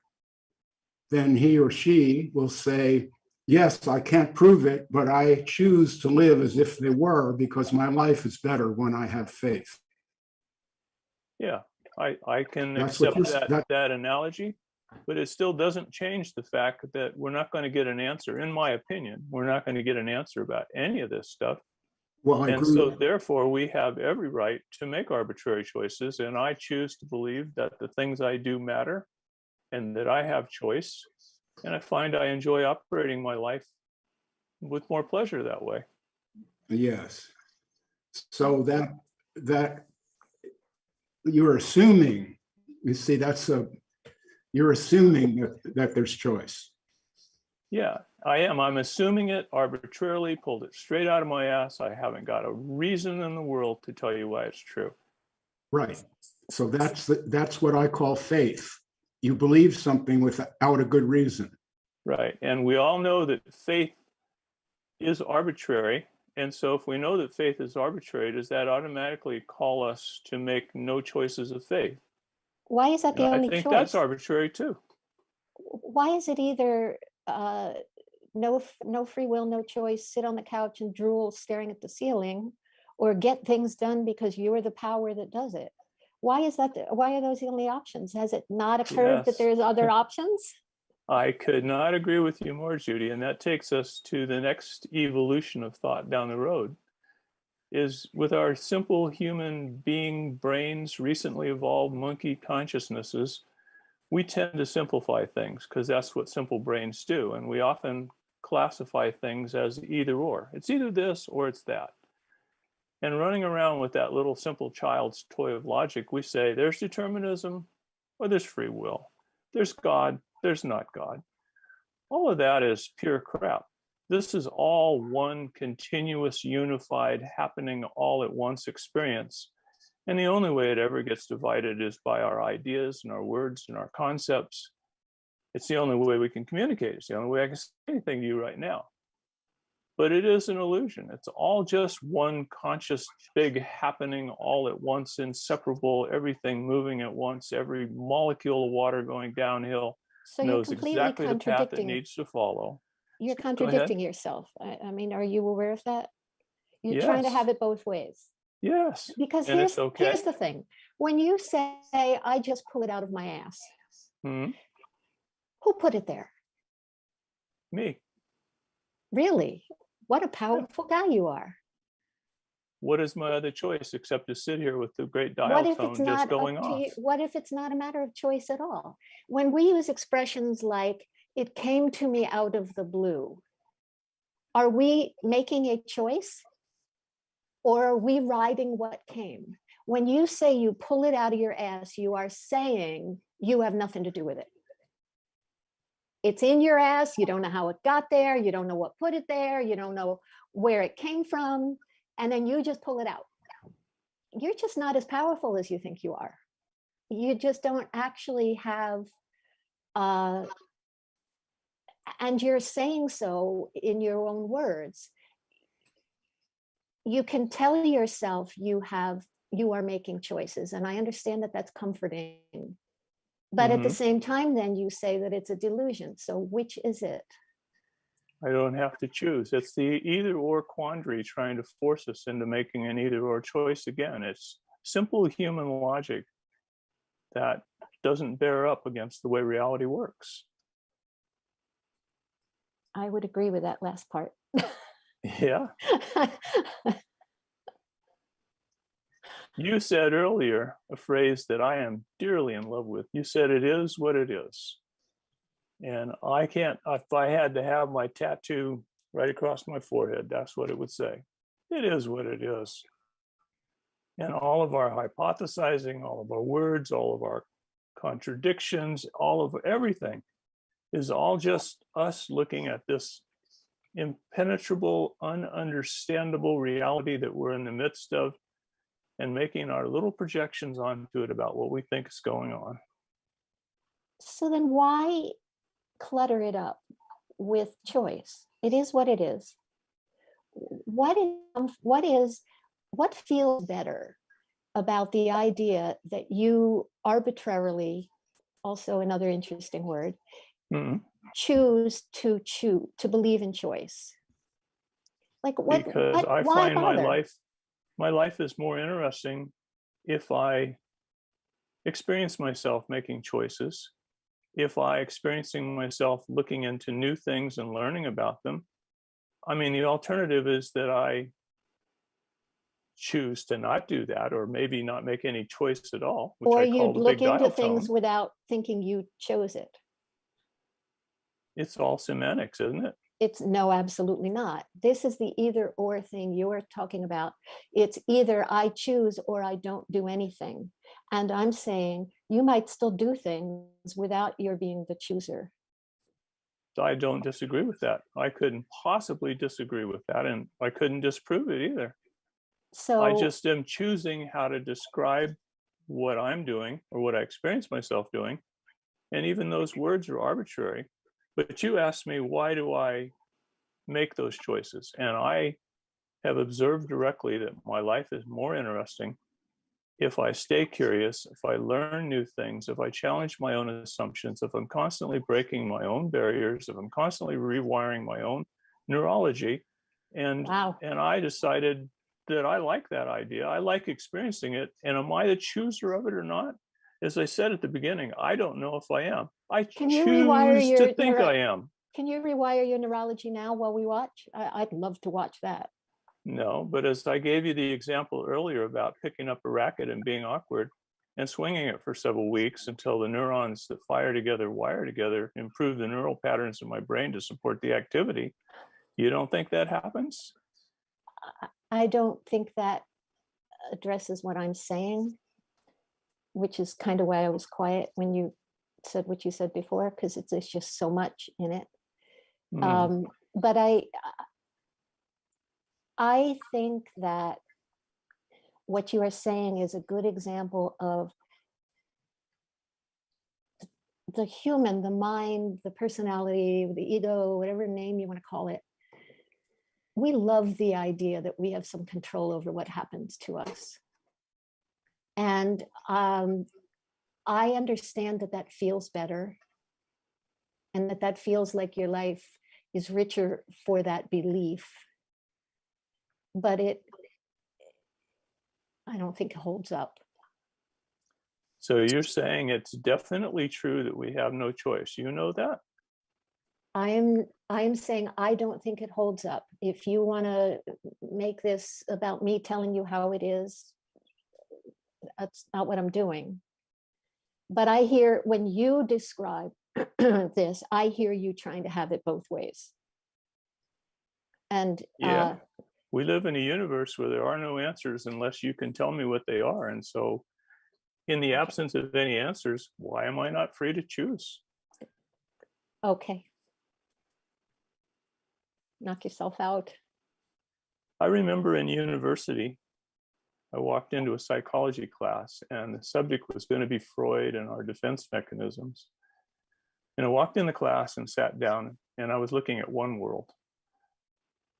then he or she will say, yes, I can't prove it, but I choose to live as if they were because my life is better when I have faith. Yeah, I can That's what accept you're, that analogy, but it still doesn't change the fact that we're not going to get an answer. In my opinion, we're not going to get an answer about any of this stuff. well, I And agree. so therefore we have every right to make arbitrary choices. And I choose to believe that the things I do matter and that I have choice. And I find I enjoy operating my life with more pleasure that way. Yes. So that you're assuming, you see, you're assuming that there's choice. Yeah, I am. I'm assuming it arbitrarily, pulled it straight out of my ass. I haven't got a reason in the world to tell you why it's true. Right. So that's what I call faith. You believe something without a good reason. Right. And we all know that faith is arbitrary. And so if we know that faith is arbitrary, does that automatically call us to make no choices of faith? Why is that the only choice? I think that's arbitrary too. Why is it either no free will, no choice, sit on the couch and drool staring at the ceiling, or get things done because you're the power that does it? Why is that? Why are those the only options? Has it not occurred that there's other options? I could not agree with you more, Judy. And that takes us to the next evolution of thought down the road, is with our simple human being brains, recently evolved monkey consciousnesses, we tend to simplify things because that's what simple brains do. And we often classify things as either or. It's either this or it's that. And running around with that little simple child's toy of logic, we say there's determinism or there's free will. There's God, there's not God. All of that is pure crap. This is all one continuous, unified, happening all at once experience. And the only way it ever gets divided is by our ideas and our words and our concepts. It's the only way we can communicate. It's the only way I can say anything to you right now. But it is an illusion. It's all just one conscious, big happening all at once, inseparable, everything moving at once, every molecule of water going downhill So knows you're completely exactly the path it contradicting. needs to follow. You're contradicting yourself. I mean, are you aware of that? You're trying to Yes. have it both ways. Yes. Because And it's okay. here's the thing. When you say, I just pull it out of my ass, Hmm. who put it there? Me. Really? What a powerful guy you are. What is my other choice except to sit here with the great dial What if tone it's just not going up to off? you? What if it's not a matter of choice at all? When we use expressions like, it came to me out of the blue, are we making a choice? Or are we riding what came? When you say you pull it out of your ass, you are saying you have nothing to do with it. It's in your ass. You don't know how it got there. You don't know what put it there. You don't know where it came from. And then you just pull it out. You're just not as powerful as you think you are. You just don't actually have, and you're saying so in your own words. You can tell yourself you are making choices. And I understand that that's comforting. But at the same time, then you say that it's a delusion. So which is it? I don't have to choose. It's the either or quandary trying to force us into making an either or choice again. It's simple human logic that doesn't bear up against the way reality works. I would agree with that last part. Yeah. You said earlier a phrase that I am dearly in love with. You said it is what it is. And I can't, if I had to have my tattoo right across my forehead, that's what it would say. It is what it is. And all of our hypothesizing, all of our words, all of our contradictions, all of everything is all just us looking at this impenetrable, ununderstandable reality that we're in the midst of, and making our little projections onto it about what we think is going on. So then why clutter it up with choice? It is what it is. What feels better about the idea that you arbitrarily, also another interesting word, choose to believe in choice? Like because I why find bother? my life is more interesting if I experience myself making choices, if I experiencing myself looking into new things and learning about them. I mean, the alternative is that I choose to not do that, or maybe not make any choice at all, which Or I you call the look big into dial things tone. without thinking you chose it. It's all semantics, isn't it? It's no, absolutely not. This is the either or thing you're talking about. It's either I choose or I don't do anything. And I'm saying you might still do things without your being the chooser. I don't disagree with that. I couldn't possibly disagree with that, and I couldn't disprove it either. So I just am choosing how to describe what I'm doing or what I experience myself doing. And even those words are arbitrary. But you asked me, why do I make those choices? And I have observed directly that my life is more interesting if I stay curious, if I learn new things, if I challenge my own assumptions, if I'm constantly breaking my own barriers, if I'm constantly rewiring my own neurology. And wow. And I decided that I like that idea. I like experiencing it. And am I the chooser of it or not? As I said at the beginning, I don't know if I am. I Can you rewire choose your to think I am. Can you rewire your neurology now while we watch? I'd love to watch that. No, but as I gave you the example earlier about picking up a racket and being awkward and swinging it for several weeks until the neurons that fire together, wire together, improve the neural patterns in my brain to support the activity, you don't think that happens? I don't think that addresses what I'm saying, which is kind of why I was quiet when you said what you said before, because it's just so much in it. But I think that what you are saying is a good example of the human, the mind, the personality, the ego, whatever name you want to call it. We love the idea that we have some control over what happens to us. And I understand that that feels better, and that feels like your life is richer for that belief. But I don't think it holds up. So you're saying it's definitely true that we have no choice. You know that? I'm saying I don't think it holds up. If you want to make this about me telling you how it is, that's not what I'm doing. But I hear when you describe this, I hear you trying to have it both ways. And yeah, we live in a universe where there are no answers unless you can tell me what they are. And so in the absence of any answers, why am I not free to choose? Okay. Knock yourself out. I remember in university, I walked into a psychology class and the subject was going to be Freud and our defense mechanisms. And I walked in the class and sat down, and I was looking at one world.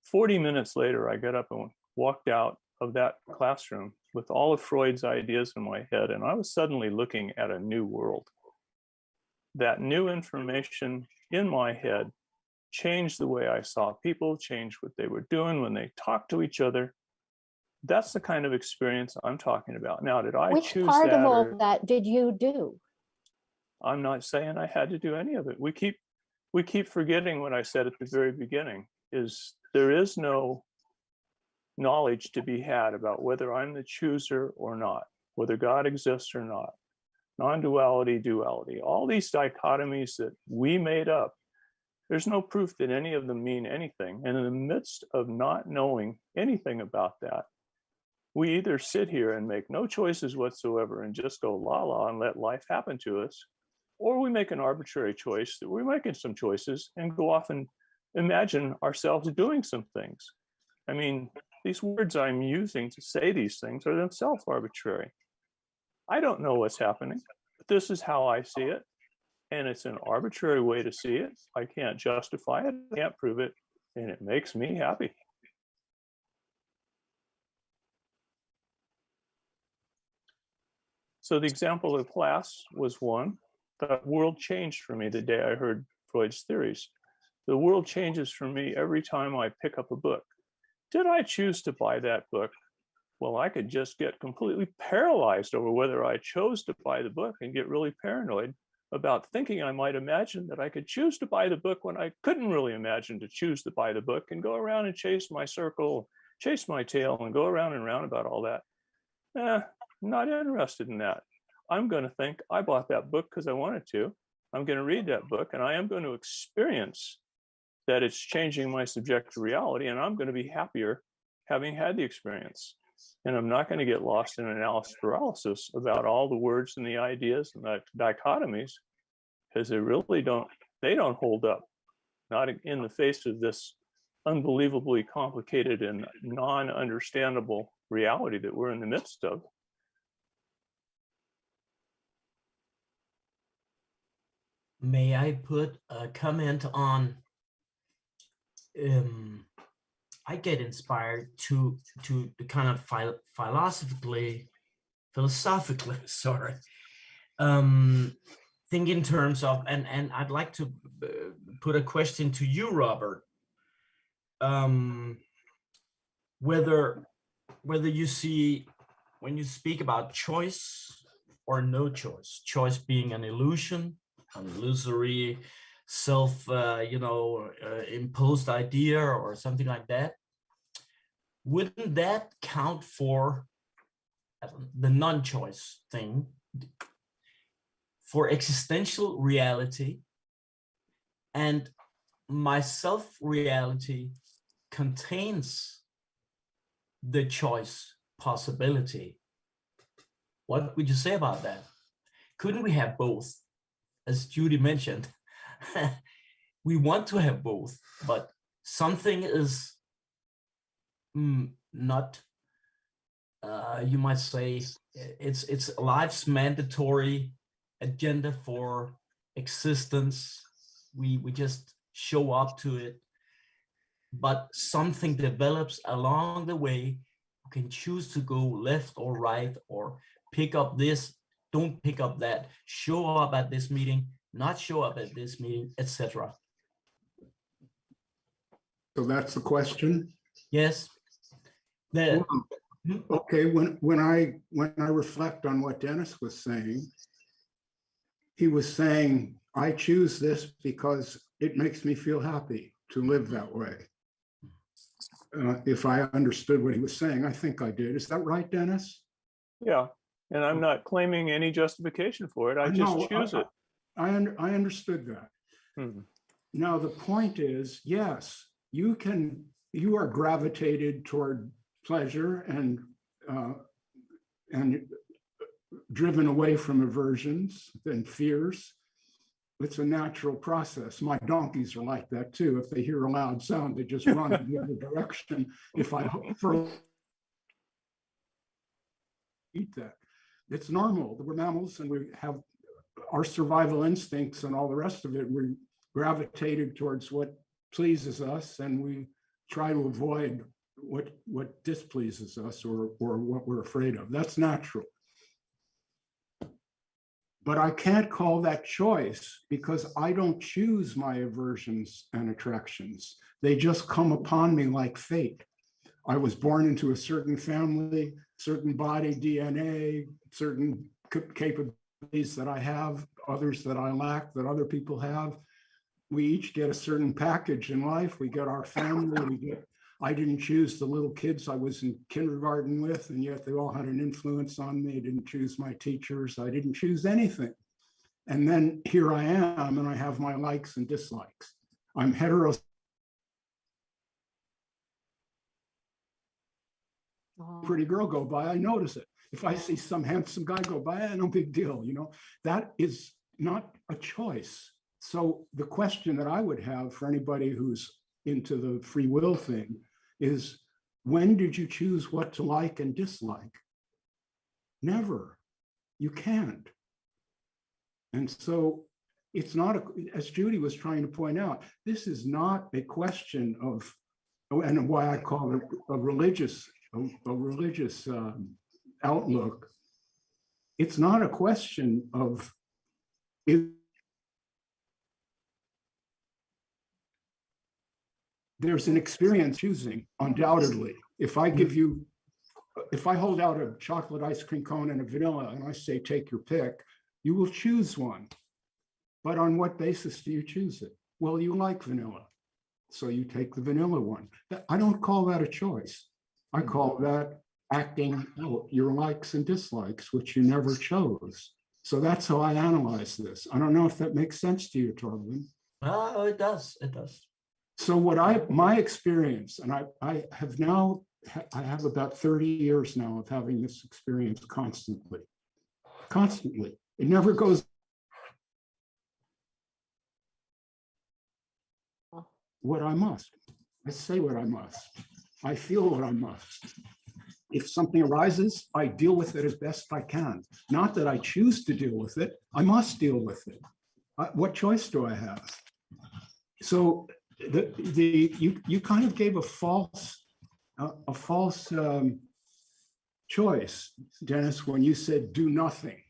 40 minutes later, I got up and walked out of that classroom with all of Freud's ideas in my head, and I was suddenly looking at a new world. That new information in my head changed the way I saw people, changed what they were doing when they talked to each other. That's the kind of experience I'm talking about. Now, did I Which choose part that? of all that did you do? I'm not saying I had to do any of it. We keep forgetting what I said at the very beginning, is there is no knowledge to be had about whether I'm the chooser or not, whether God exists or not, non-duality, duality, all these dichotomies that we made up. There's no proof that any of them mean anything. And in the midst of not knowing anything about that, we either sit here and make no choices whatsoever and just go la la and let life happen to us, or we make an arbitrary choice that we're making some choices and go off and imagine ourselves doing some things. I mean, these words I'm using to say these things are themselves arbitrary. I don't know what's happening, but this is how I see it. And it's an arbitrary way to see it. I can't justify it, I can't prove it, and it makes me happy. So the example of class was one. The world changed for me the day I heard Freud's theories. The world changes for me every time I pick up a book. Did I choose to buy that book? Well, I could just get completely paralyzed over whether I chose to buy the book and get really paranoid about thinking I might imagine that I could choose to buy the book when I couldn't really imagine to choose to buy the book, and go around and chase my circle, chase my tail, and go around and round about all that. I'm not interested in that. I'm going to think I bought that book because I wanted to. I'm going to read that book, and I am going to experience that it's changing my subjective reality, and I'm going to be happier having had the experience. And I'm not going to get lost in analysis paralysis about all the words and the ideas and the dichotomies, because they really don't hold up, not in the face of this unbelievably complicated and non-understandable reality that we're in the midst of. May I put a comment on? I get inspired to kind of philosophically, sorry, think in terms of, and I'd like to put a question to you, Robert, whether you see, when you speak about choice or no choice, choice being an illusion, an illusory imposed idea or something like that, wouldn't that count for the non-choice thing, for existential reality, and my self-reality contains the choice possibility? What would you say about that? Couldn't we have both? As Judy mentioned, we want to have both, but something is not, you might say, it's life's mandatory agenda for existence. We just show up to it, but something develops along the way. You can choose to go left or right, or pick up this, don't pick up that, show up at this meeting, not show up at this meeting, etc. So that's the question. Yes. Okay, when I reflect on what Dennis was saying, he was saying, I choose this because it makes me feel happy to live that way. If I understood what he was saying, I think I did. Is that right, Dennis? Yeah, and I'm not claiming any justification for it. I just choose it. I understood that. Now the point is, yes, you are gravitated toward pleasure and driven away from aversions and fears. It's a natural process. My donkeys are like that too. If they hear a loud sound, they just run in the other direction. If I eat that, it's normal. We're mammals, and we have our survival instincts and all the rest of it. We're gravitated towards what pleases us, and we try to avoid what displeases us or what we're afraid of. That's natural. But I can't call that choice, because I don't choose my aversions and attractions. They just come upon me like fate. I was born into a certain family, certain body DNA, certain capabilities that I have, others that I lack, that other people have. We each get a certain package in life. We get our family, I didn't choose the little kids I was in kindergarten with, and yet they all had an influence on me. I didn't choose my teachers. I didn't choose anything. And then here I am, and I have my likes and dislikes. I'm heterosexual. Pretty girl go by, I notice it. If I see some handsome guy go by, no big deal, that is not a choice. So the question that I would have for anybody who's into the free will thing is, when did you choose what to like and dislike? Never. You can't. And so it's not, as Judy was trying to point out, this is not a question of, and why I call it a religious outlook. It's not a question of, there's an experience choosing, undoubtedly. If I hold out a chocolate ice cream cone and a vanilla and I say, take your pick, you will choose one. But on what basis do you choose it? Well, you like vanilla, so you take the vanilla one. I don't call that a choice. I call that acting out your likes and dislikes, which you never chose. So that's how I analyze this. I don't know if that makes sense to you, Torben. Oh, it does. It does. So my experience, and I have about 30 years now of having this experience constantly. It never goes. What I must. I say what I must. I feel what I must. If something arises, I deal with it as best I can. Not that I choose to deal with it. I must deal with it. What choice do I have? So you kind of gave a false choice, Dennis, when you said do nothing.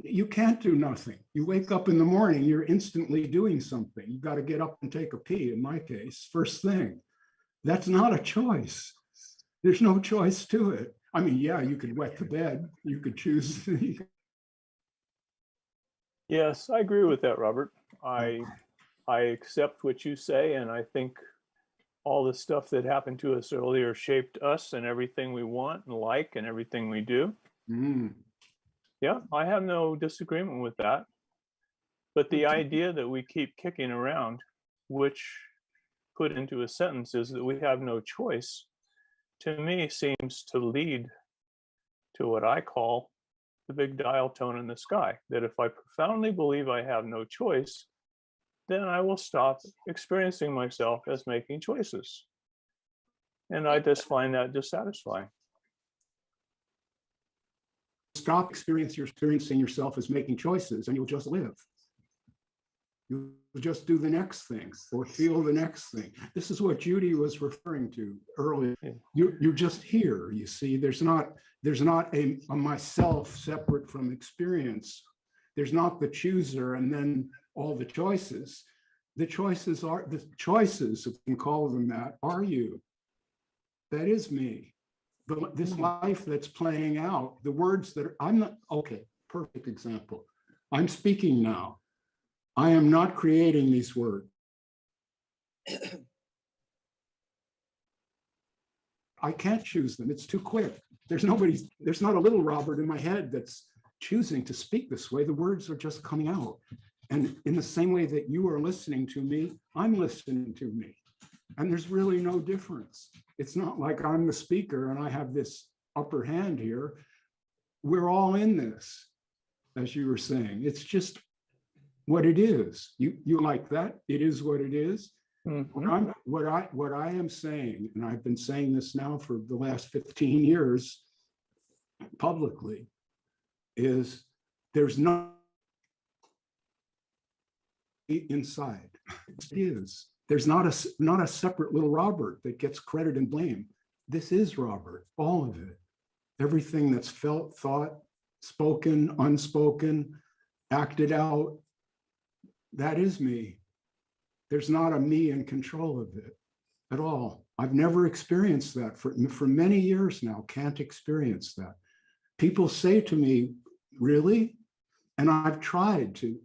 You can't do nothing. You wake up in the morning, you're instantly doing something. You've got to get up and take a pee, in my case, first thing. That's not a choice. There's no choice to it. I mean, yeah, you could wet the bed. You could choose. Yes, I agree with that, Robert. I accept what you say, and I think all the stuff that happened to us earlier shaped us and everything we want and like and everything we do. Yeah, I have no disagreement with that. But the idea that we keep kicking around, which put into a sentence is that we have no choice, to me seems to lead to what I call the big dial tone in the sky. That if I profoundly believe I have no choice, then I will stop experiencing myself as making choices. And I just find that dissatisfying. Stop experiencing yourself as making choices, and you'll just live. You'll just do the next thing or feel the next thing. This is what Judy was referring to earlier. You're just here, you see. There's not a myself separate from experience. There's not the chooser and then all the choices. The choices, if you can call them that, are you. That is me. This life that's playing out, the words that I'm not, okay, perfect example. I'm speaking now. I am not creating these words. I can't choose them. It's too quick. There's not a little Robert in my head that's choosing to speak this way. The words are just coming out. And in the same way that you are listening to me, I'm listening to me. And there's really no difference. It's not like I'm the speaker and I have this upper hand here. We're all in this, as you were saying. It's just what it is. You like that? It is what it is. Mm-hmm. What I am saying, and I've been saying this now for the last 15 years publicly, is there's no inside. It is. There's not a separate little Robert that gets credit and blame. This is Robert, all of it. Everything that's felt, thought, spoken, unspoken, acted out, that is me. There's not a me in control of it at all. I've never experienced that for many years now, can't experience that. People say to me, really? And I've tried to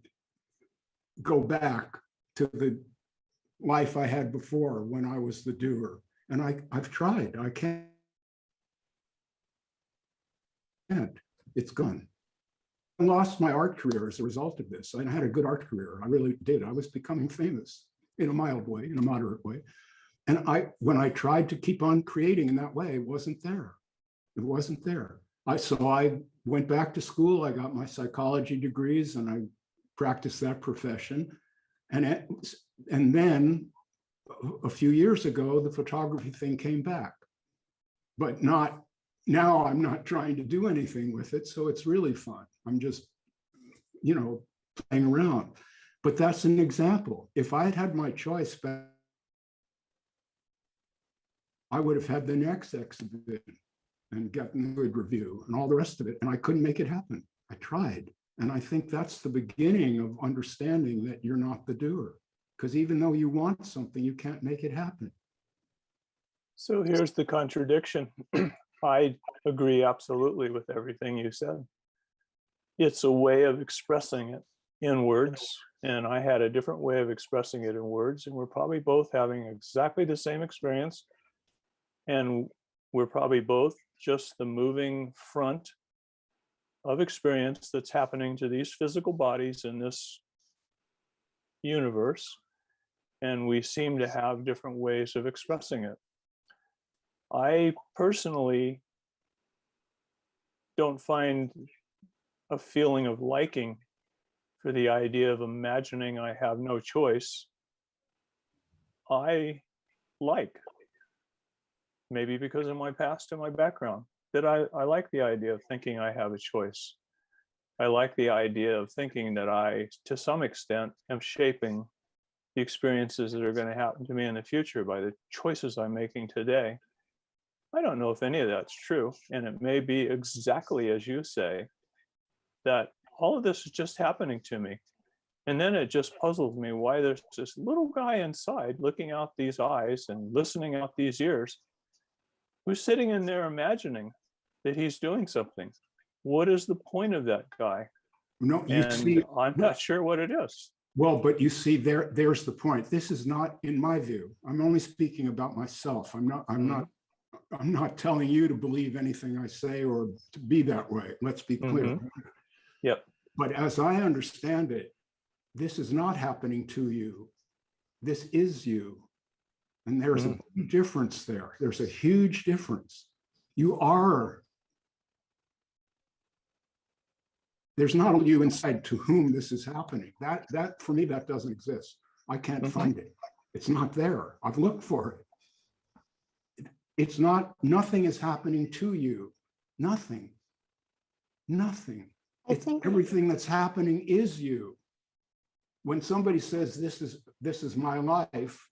go back to the life I had before when I was the doer. And I've tried, I can't. It's gone. I lost my art career as a result of this. I had a good art career, I really did. I was becoming famous in a mild way, in a moderate way. And when I tried to keep on creating in that way, it wasn't there. It wasn't there. So I went back to school, I got my psychology degrees and I practiced that profession. And then a few years ago, the photography thing came back, but not now. I'm not trying to do anything with it. So it's really fun. I'm just, playing around. But that's an example. If I had had my choice back, I would have had the next exhibition and gotten a good review and all the rest of it. And I couldn't make it happen. I tried. And I think that's the beginning of understanding that you're not the doer. Because even though you want something, you can't make it happen. So here's the contradiction. I agree absolutely with everything you said. It's a way of expressing it in words, and I had a different way of expressing it in words, and we're probably both having exactly the same experience, and we're probably both just the moving front of experience that's happening to these physical bodies in this universe, and we seem to have different ways of expressing it. I personally don't find a feeling of liking for the idea of imagining I have no choice. I like, maybe because of my past and my background, that I like the idea of thinking I have a choice. I like the idea of thinking that I, to some extent, am shaping the experiences that are going to happen to me in the future by the choices I'm making today. I don't know if any of that's true, and it may be exactly as you say, that all of this is just happening to me. And then it just puzzles me why there's this little guy inside looking out these eyes and listening out these ears, who's sitting in there imagining that he's doing something. What is the point of that guy? No, you And see, I'm not sure what it is. well, but you see, there's the point. This is not, in my view, I'm only speaking about myself. I'm not telling you to believe anything I say or to be that way. Let's be clear. Yep. But as I understand it, this is not happening to you. This is you. And there's a big difference there. There's a huge difference. You are. There's not a you inside to whom this is happening. That for me, that doesn't exist. I can't find it. It's not there. I've looked for it. It's not, nothing is happening to you. Nothing. Nothing. I think Everything that's happening is you. When somebody says this is my life,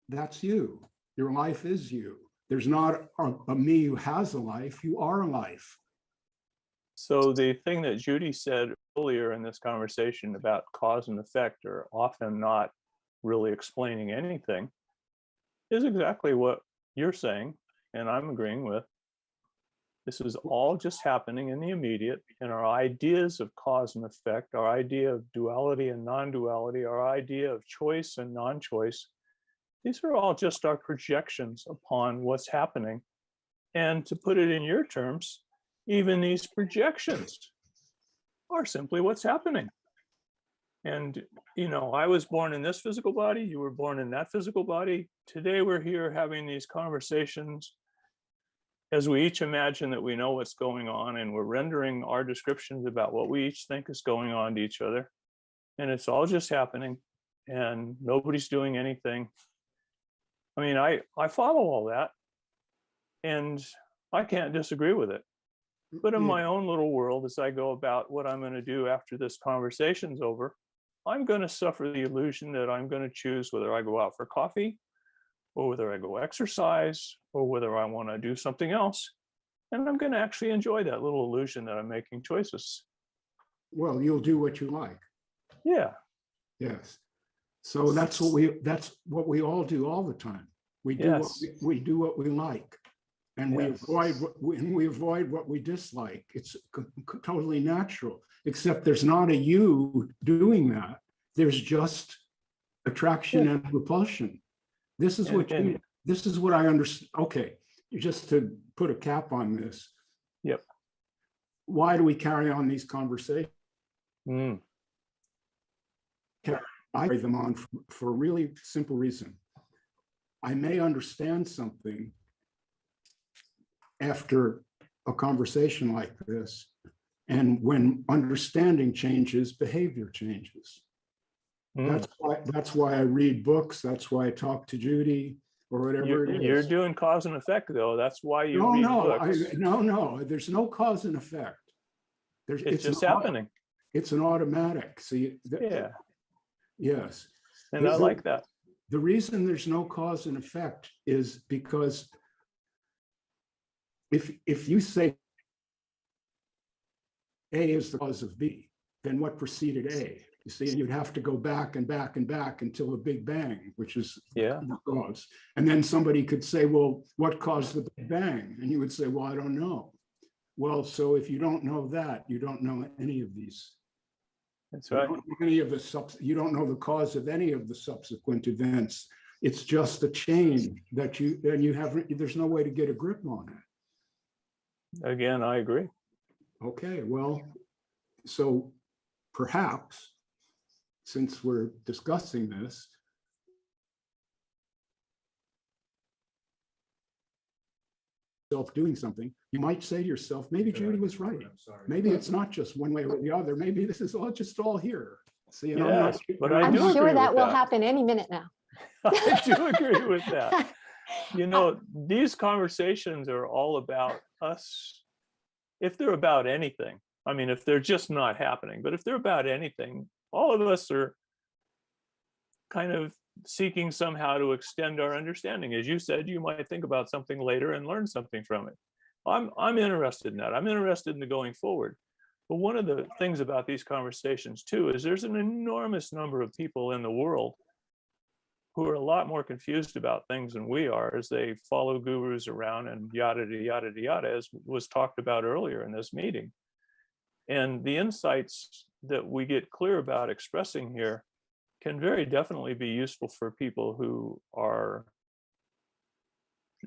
that's you. Your life is you. There's not a me who has a life. You are a life. So the thing that Judy said earlier in this conversation about cause and effect are often not really explaining anything is exactly what you're saying, and I'm agreeing with. This is all just happening in the immediate, and our ideas of cause and effect, our idea of duality and non-duality, our idea of choice and non-choice, these are all just our projections upon what's happening. And to put it in your terms, even these projections are simply what's happening. And, I was born in this physical body, you were born in that physical body. Today we're here having these conversations as we each imagine that we know what's going on, and we're rendering our descriptions about what we each think is going on to each other. And it's all just happening, and nobody's doing anything. I mean, I follow all that, and I can't disagree with it. But in my own little world, as I go about what I'm going to do after this conversation's over, I'm going to suffer the illusion that I'm going to choose whether I go out for coffee, or whether I go exercise, or whether I want to do something else. And I'm going to actually enjoy that little illusion that I'm making choices. Well, you'll do what you like. Yeah. Yes. So that's what we all do all the time. We do we do what we like, and we avoid what we dislike. It's totally natural, except there's not a you doing that. There's just attraction and repulsion. This is what I understand. Okay, just to put a cap on this. Yep. Why do we carry on these conversations? I carry them on for a really simple reason. I may understand something after a conversation like this, and when understanding changes, behavior changes. That's why I read books. That's why I talk to Judy or whatever it is. You're doing cause and effect, though. That's why you read books. No. There's no cause and effect. It's just happening. It's an automatic. See. Yeah. Yes. And I like that. The reason there's no cause and effect is because if you say A is the cause of B, then what preceded A? You see, and you'd have to go back and back and back until the Big Bang, which is the cause. And then somebody could say, well, what caused the Big Bang? And you would say, well, I don't know. Well, so if you don't know that, you don't know any of these. That's right. You don't know the cause of any of the subsequent events. It's just a chain that there's no way to get a grip on it. Again, I agree. Okay, well, so perhaps, since we're discussing this, doing something, you might say to yourself, maybe Judy was right. Maybe it's not just one way or the other. Maybe this is all here. See, and I'm sure that will happen any minute now. I do agree with that. You know, these conversations are all about us. If they're about anything, I mean, if they're just not happening, but if they're about anything, all of us are kind of seeking somehow to extend our understanding. As you said, you might think about something later and learn something from it. I'm interested in that. I'm interested in the going forward. But one of the things about these conversations too is there's an enormous number of people in the world who are a lot more confused about things than we are as they follow gurus around and yada, yada, yada, as was talked about earlier in this meeting. And the insights that we get clear about expressing here can very definitely be useful for people who are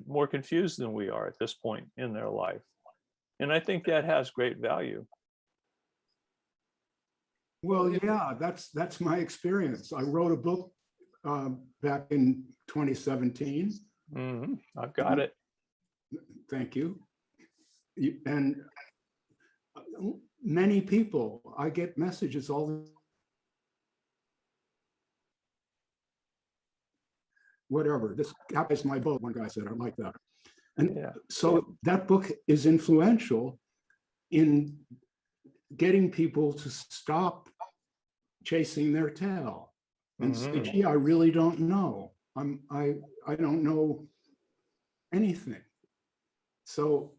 more confused than we are at this point in their life. And I think that has great value. Well, yeah, that's my experience. I wrote a book back in 2017. I've got it. Thank you. And many people, I get messages all the whatever, this is my book, one guy said, I like that. And so that book is influential in getting people to stop chasing their tail and say, gee, I really don't know. I don't know anything. So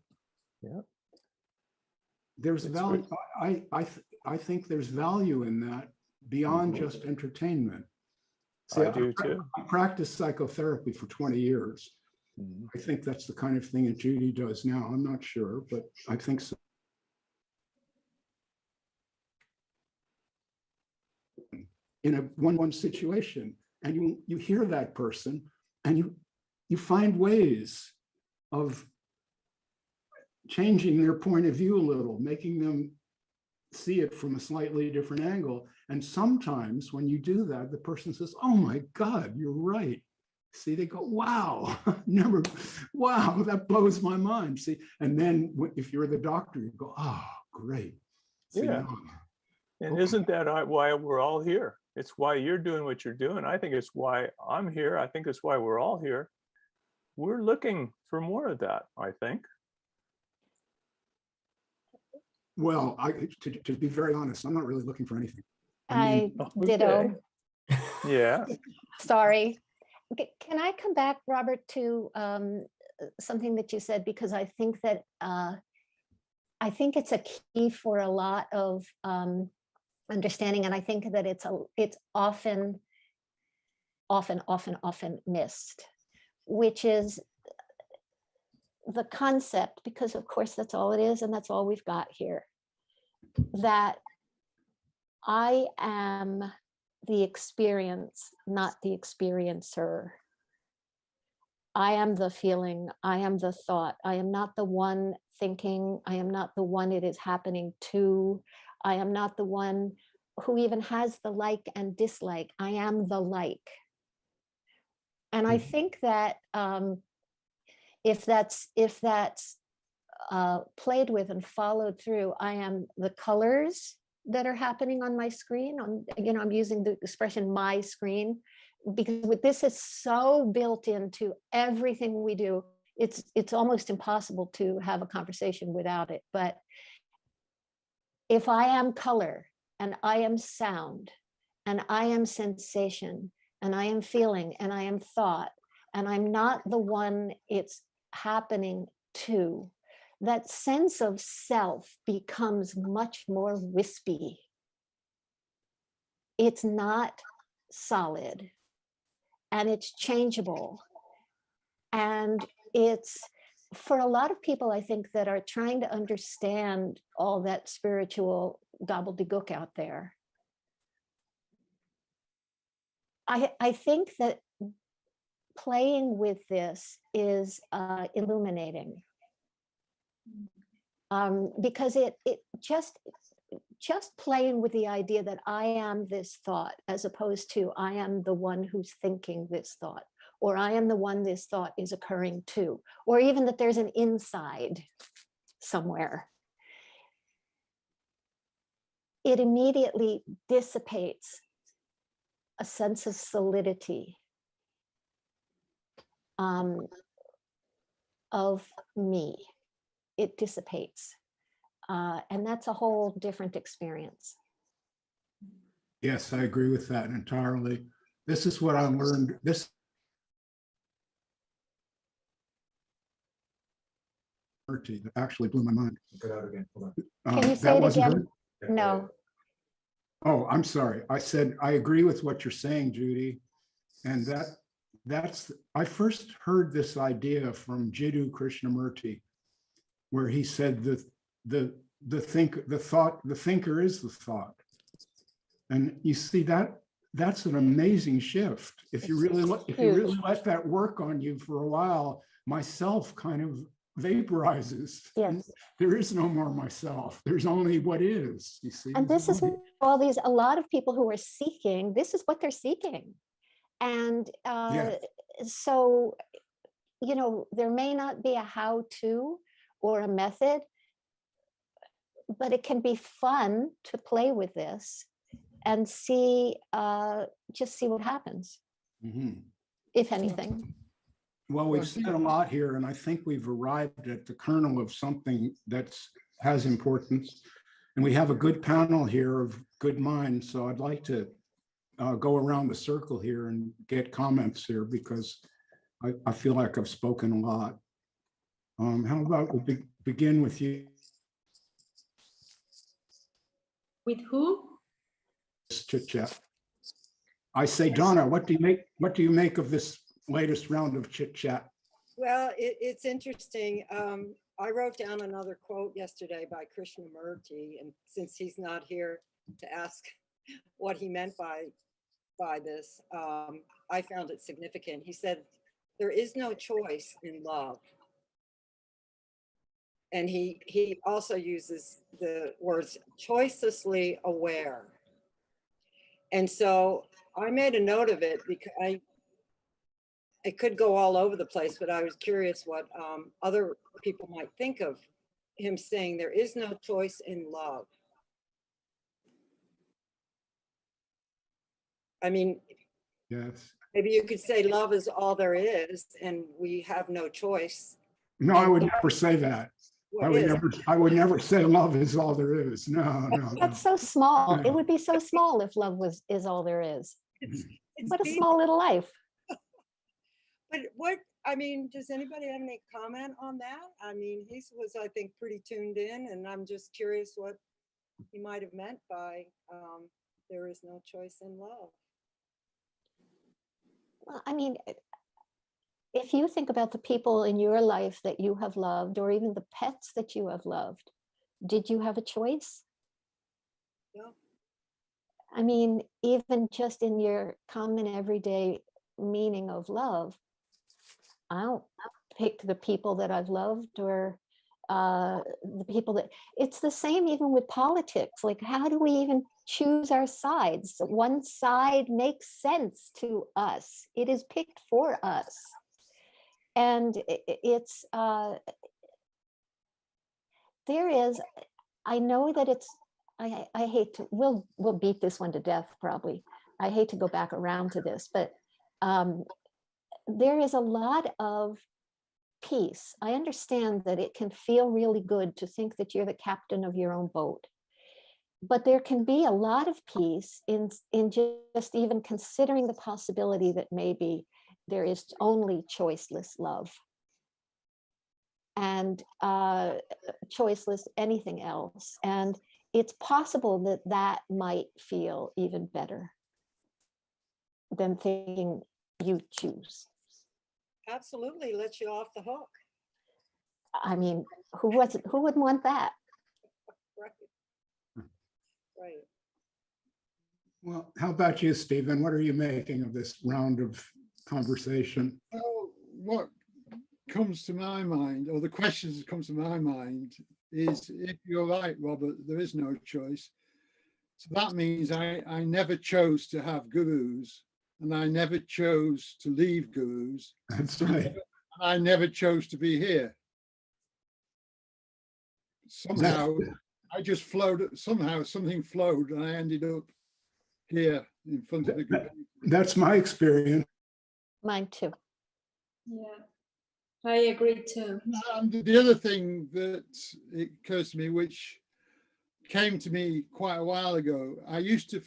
there's value. I think there's value in that beyond just entertainment. See, I do too. I practiced psychotherapy for 20 years. I think that's the kind of thing that Judy does now. I'm not sure, but I think so. In a one-on-one situation, and you hear that person, and you find ways of changing their point of view a little, making them see it from a slightly different angle. And sometimes when you do that, the person says, oh my God, you're right. See, they go, wow, wow, that blows my mind. See, and then if you're the doctor, you go, oh, great. See, and isn't that why we're all here? It's why you're doing what you're doing. I think it's why I'm here. I think it's why we're all here. We're looking for more of that, I think. Well, to be very honest, I'm not really looking for anything. Ditto. Yeah. Sorry. Can I come back, Robert, to something that you said? Because I think that I think it's a key for a lot of understanding, and I think that it's often missed, which is the concept, because of course that's all it is and that's all we've got here, that I am the experience, not the experiencer. I am the feeling, I am the thought, I am not the one thinking, I am not the one it is happening to, I am not the one who even has the like and dislike, I am the like. And I think that if that's played with and followed through, I am the colors, that are happening on my screen. I'm using the expression my screen because this is so built into everything we do. It's almost impossible to have a conversation without it. But if I am color and I am sound and I am sensation and I am feeling and I am thought, and I'm not the one it's happening to, that sense of self becomes much more wispy. It's not solid and it's changeable. And it's, for a lot of people, I think, that are trying to understand all that spiritual gobbledygook out there, I think that playing with this is illuminating. Because it just playing with the idea that I am this thought, as opposed to I am the one who's thinking this thought, or I am the one this thought is occurring to, or even that there's an inside somewhere. It immediately dissipates a sense of solidity of me. It dissipates. And that's a whole different experience. Yes, I agree with that entirely. This is what I learned. This actually blew my mind. Put out again. Hold Can you say that it wasn't again? heard? No. Oh, I'm sorry. I said, I agree with what you're saying, Judy. And I first heard this idea from Jiddu Krishnamurti, where he said that the thinker is the thought. And you see that's an amazing shift. If you really let that work on you for a while, myself kind of vaporizes. Yes. There is no more myself. There's only what is, you see. And this is a lot of people who are seeking, this is what they're seeking. And so, there may not be a how-to or a method, but it can be fun to play with this and just see what happens, if anything. Well, we've said a lot here, and I think we've arrived at the kernel of something that has importance. And we have a good panel here of good minds. So I'd like to go around the circle here and get comments here, because I feel like I've spoken a lot. How about we begin with you? With who? Chit chat. I say, Donna, what do you make of this latest round of chit chat? Well, it's interesting. I wrote down another quote yesterday by Krishnamurti, and since he's not here to ask what he meant by this, I found it significant. He said, "There is no choice in love." And he also uses the words choicelessly aware. And so I made a note of it because it could go all over the place, but I was curious what other people might think of him saying there is no choice in love. I mean, yes, maybe you could say love is all there is and we have no choice. No, I would never say that. I would never say love is all there is. No. That's so small. It would be so small if love is all there is. What a small little life. But does anybody have any comment on that? I mean, he was, I think, pretty tuned in, and I'm just curious what he might have meant by there is no choice in love. Well, I mean, if you think about the people in your life that you have loved, or even the pets that you have loved, did you have a choice? No. I mean, even just in your common everyday meaning of love, I don't pick the people that I've loved or the people that, it's the same even with politics. Like, how do we even choose our sides? One side makes sense to us. It is picked for us. And it's, I know that it's I hate to, we'll beat this one to death probably. I hate to go back around to this, but there is a lot of peace. I understand that it can feel really good to think that you're the captain of your own boat, but there can be a lot of peace in just even considering the possibility that maybe there is only choiceless love and choiceless anything else. And it's possible that that might feel even better than thinking you choose. Absolutely, lets you off the hook. I mean, who wouldn't want that? Right. Right. Well, how about you, Stephen? What are you making of this round of conversation? Well, what comes to my mind, or the questions that come to my mind, is if you're right, Robert, there is no choice. So that means I never chose to have gurus, and I never chose to leave gurus. That's right. I never chose to be here. Somehow I just flowed, somehow something flowed and I ended up here in front of the group. That's my experience. Mine too. Yeah, I agree too. And the other thing that it occurs to me, which came to me quite a while ago, I used to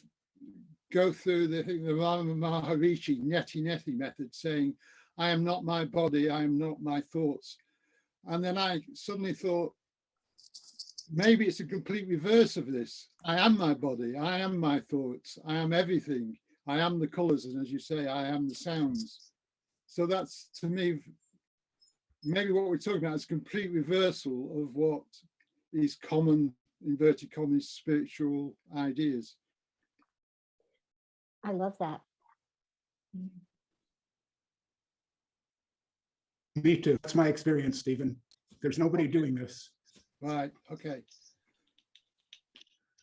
go through the Rama Maharishi Neti Neti method, saying, I am not my body, I am not my thoughts. And then I suddenly thought, maybe it's a complete reverse of this. I am my body, I am my thoughts, I am everything. I am the colors, and as you say, I am the sounds. So that's, to me, maybe what we're talking about is a complete reversal of what is common, inverted commas, spiritual ideas. I love that. Me too. That's my experience, Stephen. There's nobody doing this. Right, okay.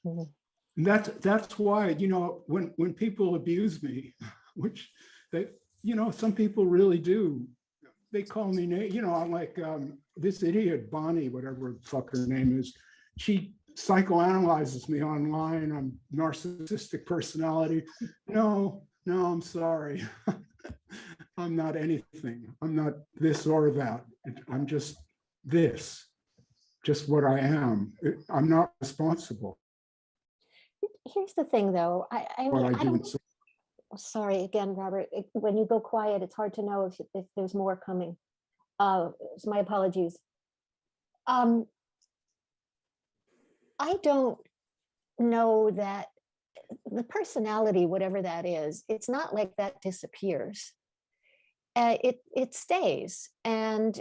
Mhm. And that's why, you know, when people abuse me, which they, you know, some people really do, they call me, you know, I'm like this idiot Bonnie, whatever the fuck her name is, she psychoanalyzes me online. I'm narcissistic personality. No, I'm sorry. I'm not anything. I'm not this or that. I'm just this, just what I am. I'm not responsible. Here's the thing though, I What I do. don't, sorry again, Robert, when you go quiet, it's hard to know if there's more coming. So my apologies. I don't know that the personality, whatever that is, it's not like that disappears. It stays, and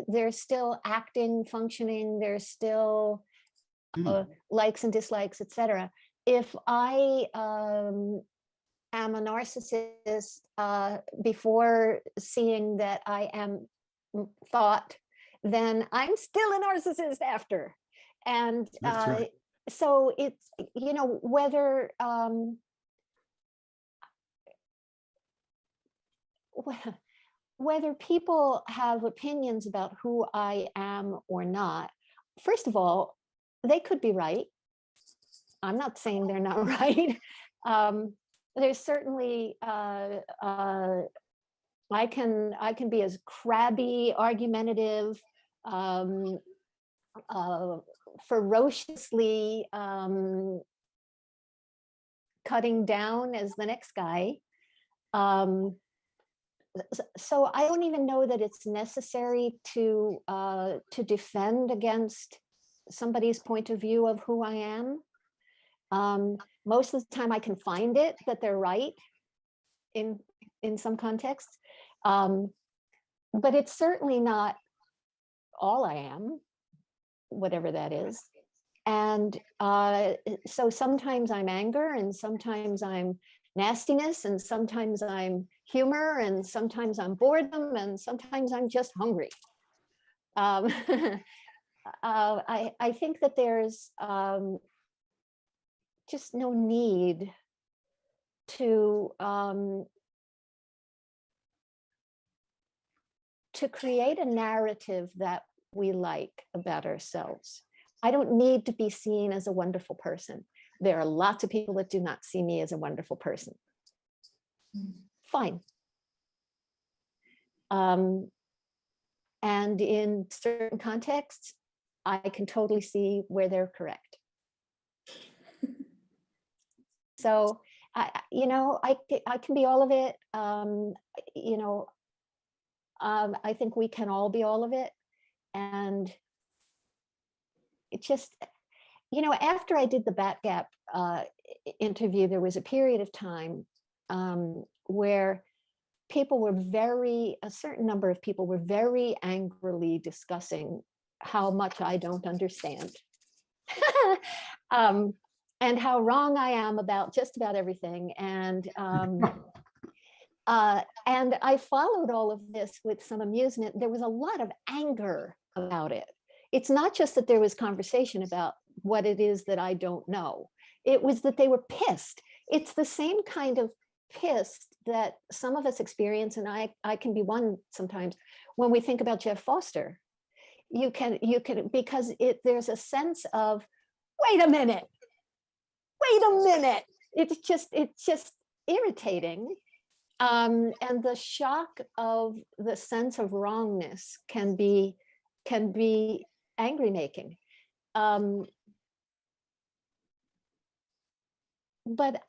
there's still acting, functioning, there's still likes and dislikes, etc. If I am a narcissist before seeing that I am thought, then I'm still a narcissist after. And That's right. so it's, you know, whether people have opinions about who I am or not, first of all, they could be right. I'm not saying they're not right. There's certainly, I can be as crabby, argumentative, ferociously cutting down as the next guy. So I don't even know that it's necessary to defend against somebody's point of view of who I am. Most of the time I can find it that they're right in some contexts. But it's certainly not all I am, whatever that is. And so sometimes I'm anger, and sometimes I'm nastiness, and sometimes I'm humor, and sometimes I'm boredom, and sometimes I'm just hungry. I think that there's just no need to create a narrative that we like about ourselves. I don't need to be seen as a wonderful person. There are lots of people that do not see me as a wonderful person. Fine. And in certain contexts, I can totally see where they're correct. So, I can be all of it. I think we can all be all of it. And it just, after I did the Bat Gap interview, there was a period of time where people were a certain number of people were very angrily discussing how much I don't understand. And how wrong I am about just about everything. And I followed all of this with some amusement. There was a lot of anger about it. It's not just that there was conversation about what it is that I don't know. It was that they were pissed. It's the same kind of pissed that some of us experience, and I can be one sometimes, when we think about Jeff Foster. You can because there's a sense of, wait a minute. It's just irritating. And the shock of the sense of wrongness can be angry making. But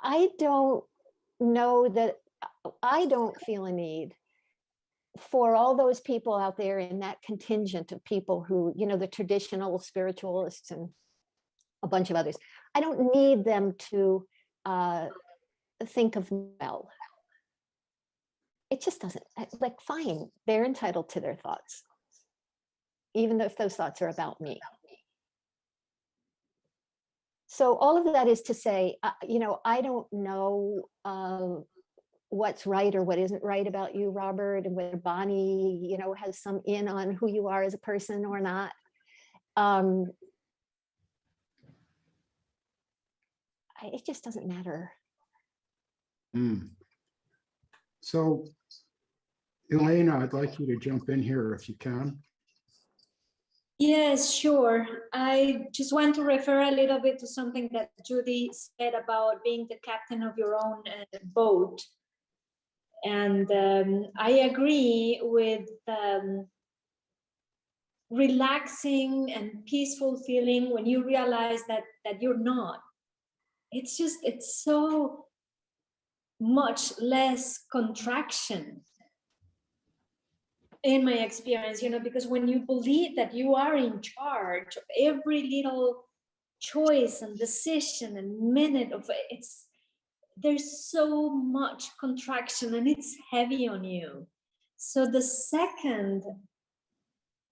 I don't know that I don't feel a need for all those people out there in that contingent of people who, the traditional spiritualists and a bunch of others. I don't need them to think of me well. It just doesn't, fine, they're entitled to their thoughts, even if those thoughts are about me. So all of that is to say, I don't know what's right or what isn't right about you, Robert, and whether Bonnie, has some in on who you are as a person or not. It just doesn't matter. So, Elena, I'd like you to jump in here if you can. Yes, sure. I just want to refer a little bit to something that Judy said about being the captain of your own boat. And I agree with relaxing and peaceful feeling when you realize that you're not. It's so much less contraction in my experience, because when you believe that you are in charge of every little choice and decision and minute of it, there's so much contraction and it's heavy on you. So the second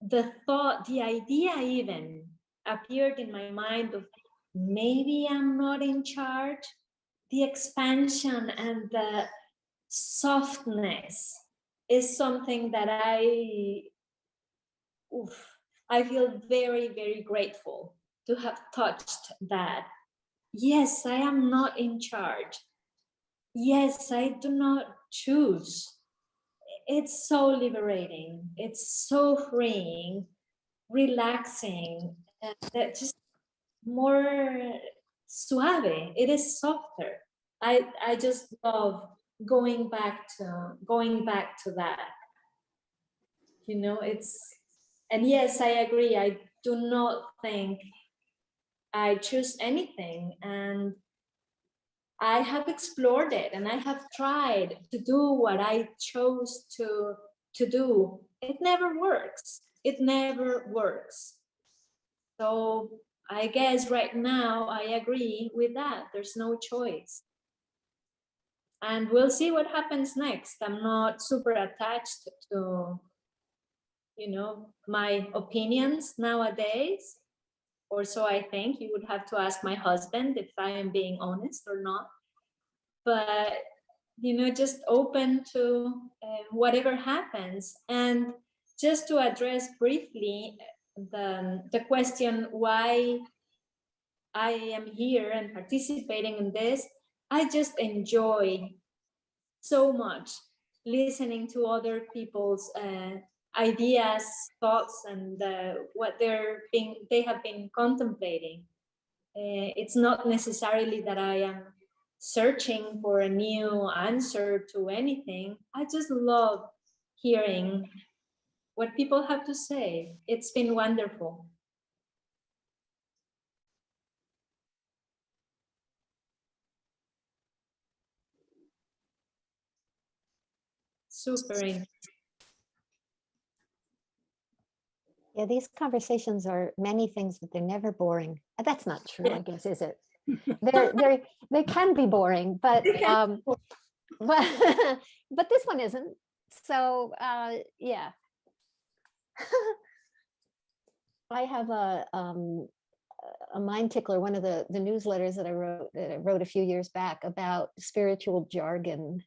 the idea even appeared in my mind of maybe I'm not in charge, the expansion and the softness is something that I feel very, very grateful to have touched that. Yes, I am not in charge. Yes, I do not choose. It's so liberating. It's so freeing, relaxing, and just more suave. It is softer. I just love going back to that. And yes, I agree. I do not think I choose anything, and I have explored it and I have tried to do what I chose to do. It never works. It never works. So I guess right now I agree with that. There's no choice. And we'll see what happens next. I'm not super attached to, my opinions nowadays. Or so I think. You would have to ask my husband if I am being honest or not. But, just open to whatever happens. And just to address briefly the question why I am here and participating in this, I just enjoy so much listening to other people's ideas, thoughts, and what they have been contemplating. It's not necessarily that I am searching for a new answer to anything. I just love hearing what people have to say. It's been wonderful. Super interesting. Yeah, these conversations are many things, but they're never boring. That's not true, I guess, is it? They can be boring, but but this one isn't. So yeah. I have a mind tickler, one of the newsletters that I wrote a few years back about spiritual jargon.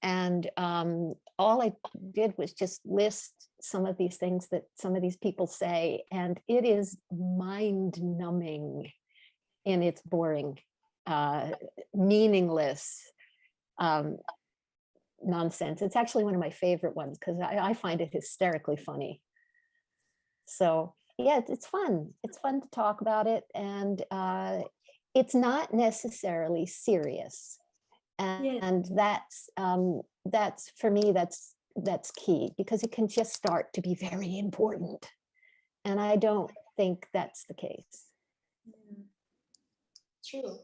And all I did was just list some of these things that some of these people say, and it is mind numbing in its boring, meaningless nonsense. It's actually one of my favorite ones because I find it hysterically funny. So yeah, it's fun. It's fun to talk about it, and it's not necessarily serious. And that's for me, that's key, because it can just start to be very important, and I don't think that's the case. True.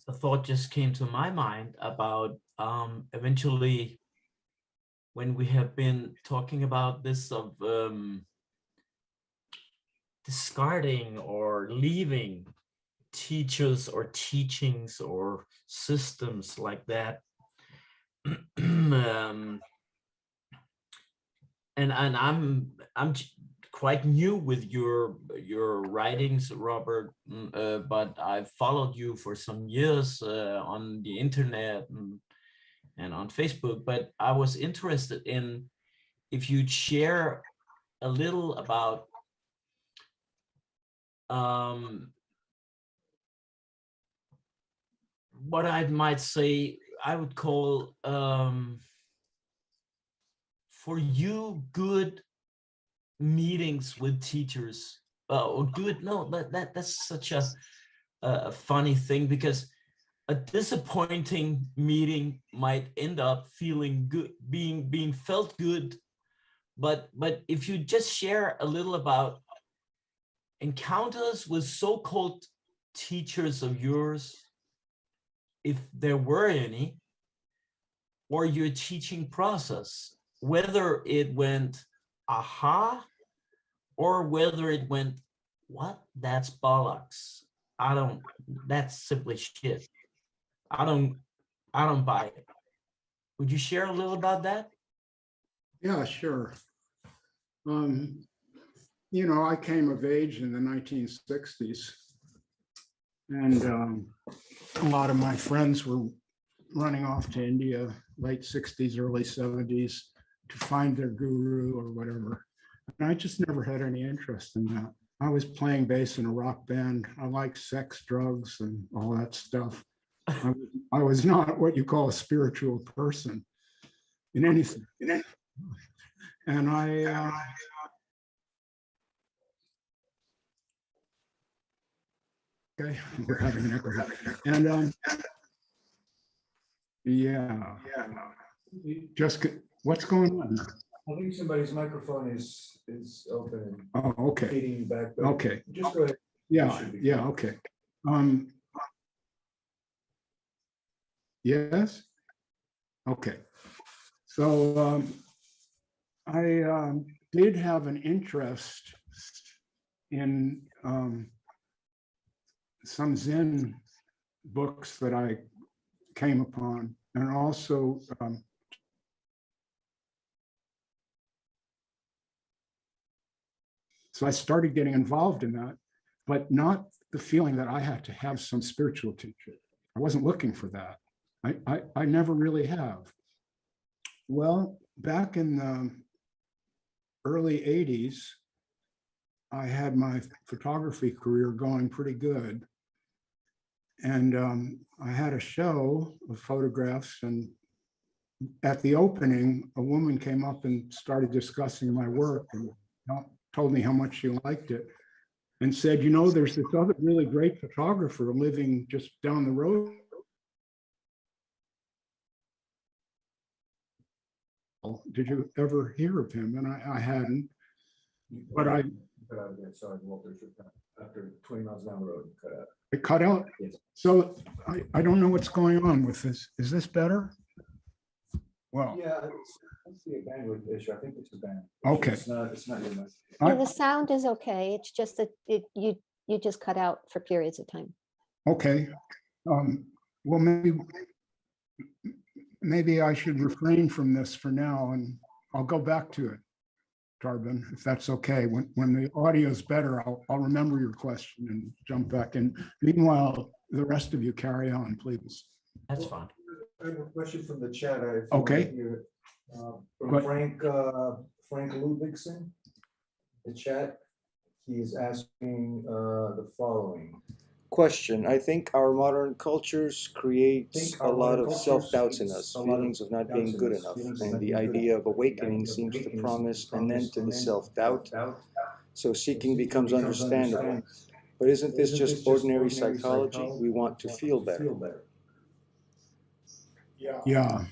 A thought just came to my mind about eventually, when we have been talking about this of discarding or leaving teachers or teachings or systems like that. And I'm quite new with your writings, Robert, but I've followed you for some years on the internet and on Facebook. But I was interested in if you'd share a little about what I might say I would call for you good meetings with teachers, or good, no, that's such a funny thing, because a disappointing meeting might end up feeling good, being felt good, but if you just share a little about encounters with so-called teachers of yours, if there were any, or your teaching process, whether it went aha, or whether it went, what, that's bollocks, that's simply shit, I don't buy it. Would you share a little about that? Yeah, sure. You know, I came of age in the 1960s, and a lot of my friends were running off to India, late 60s, early 70s, to find their guru or whatever. And I just never had any interest in that. I was playing bass in a rock band. I liked sex, drugs, and all that stuff. I was not what you call a spiritual person in anything. And okay, we're having an echo. And yeah, just what's going on? I think somebody's microphone is open. Oh, okay. Feeding you back. Okay. Just go ahead. Yeah, okay. Yes. Okay. So I did have an interest in some Zen books that I came upon, and also so I started getting involved in that, but not the feeling that I had to have some spiritual teacher. I wasn't looking for that. I never really have. Well, back in the early 80s, I had my photography career going pretty good. And I had a show of photographs, and at the opening, a woman came up and started discussing my work and told me how much she liked it, and said, you know, there's this other really great photographer living just down the road. Did you ever hear of him? And I hadn't, but I Sorry, Walter, after 20 miles down the road, cut out. it cut out. Yes. So I don't know what's going on with this. Is this better? Well, Yeah, it's the bandwidth issue. I think it's a band. Okay. It's not your message. Yeah, the sound is okay. It's just that you just cut out for periods of time. okay. Well, maybe I should refrain from this for now, and I'll go back to it, Tarbin, if that's okay. When the audio is better, I'll remember your question and jump back in. Meanwhile, the rest of you carry on, please. That's fine. I have a question from the chat. Okay. From Frank Ludvigsen, the chat. He is asking the following. Question. I think our modern cultures creates a lot of self-doubts in us, feelings of not being good enough, and the idea of awakening seems to promise an end to the self-doubt, so seeking becomes understandable. But isn't this just ordinary psychology? We want to feel better. Yeah.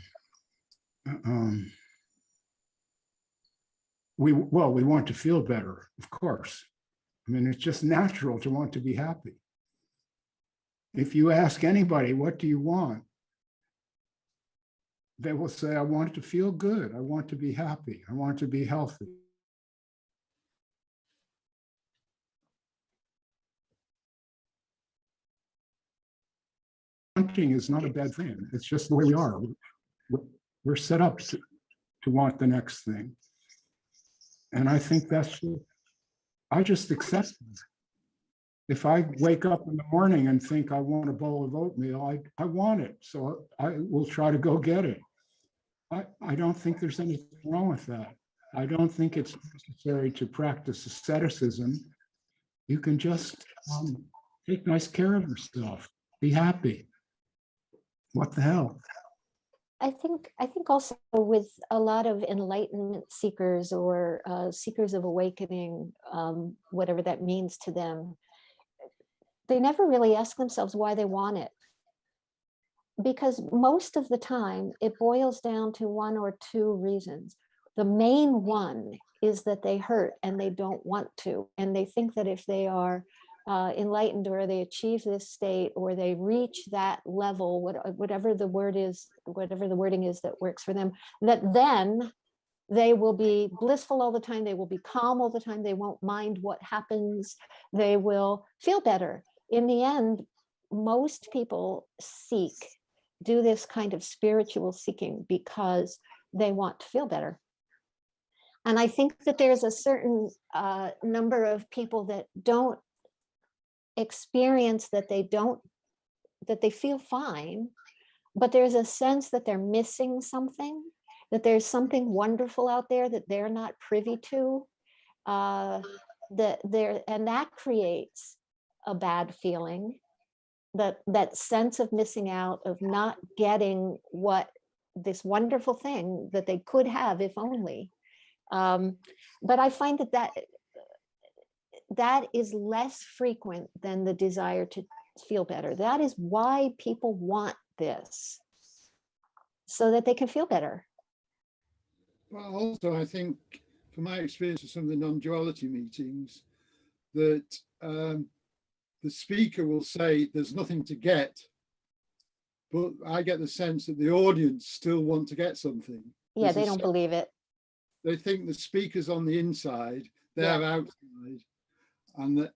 We want to feel better, of course. I mean, it's just natural to want to be happy. If you ask anybody, what do you want? They will say, I want to feel good. I want to be happy. I want to be healthy. Wanting is not a bad thing. It's just the way we are. We're set up to want the next thing. And I think I just accept it. If I wake up in the morning and think I want a bowl of oatmeal, I want it. So I will try to go get it. I don't think there's anything wrong with that. I don't think it's necessary to practice asceticism. You can just take nice care of yourself. Be happy. What the hell? I think also with a lot of enlightenment seekers or seekers of awakening, whatever that means to them, they never really ask themselves why they want it. Because most of the time it boils down to one or two reasons. The main one is that they hurt and they don't want to. And they think that if they are enlightened, or they achieve this state, or they reach that level, whatever the word is, whatever the wording is that works for them, that then they will be blissful all the time. They will be calm all the time. They won't mind what happens. They will feel better. In the end, most people do this kind of spiritual seeking because they want to feel better. And I think that there's a certain number of people that don't experience that they feel fine, but there's a sense that they're missing something, that there's something wonderful out there that they're not privy to, and that creates a bad feeling, that sense of missing out, of not getting what this wonderful thing that they could have if only. But I find that is less frequent than the desire to feel better. That is why people want this, so that they can feel better. Well, also, I think from my experience of some of the non-duality meetings, that the speaker will say there's nothing to get, but I get the sense that the audience still want to get something. Yeah, they don't believe it. They think the speaker's on the inside, they're outside, and that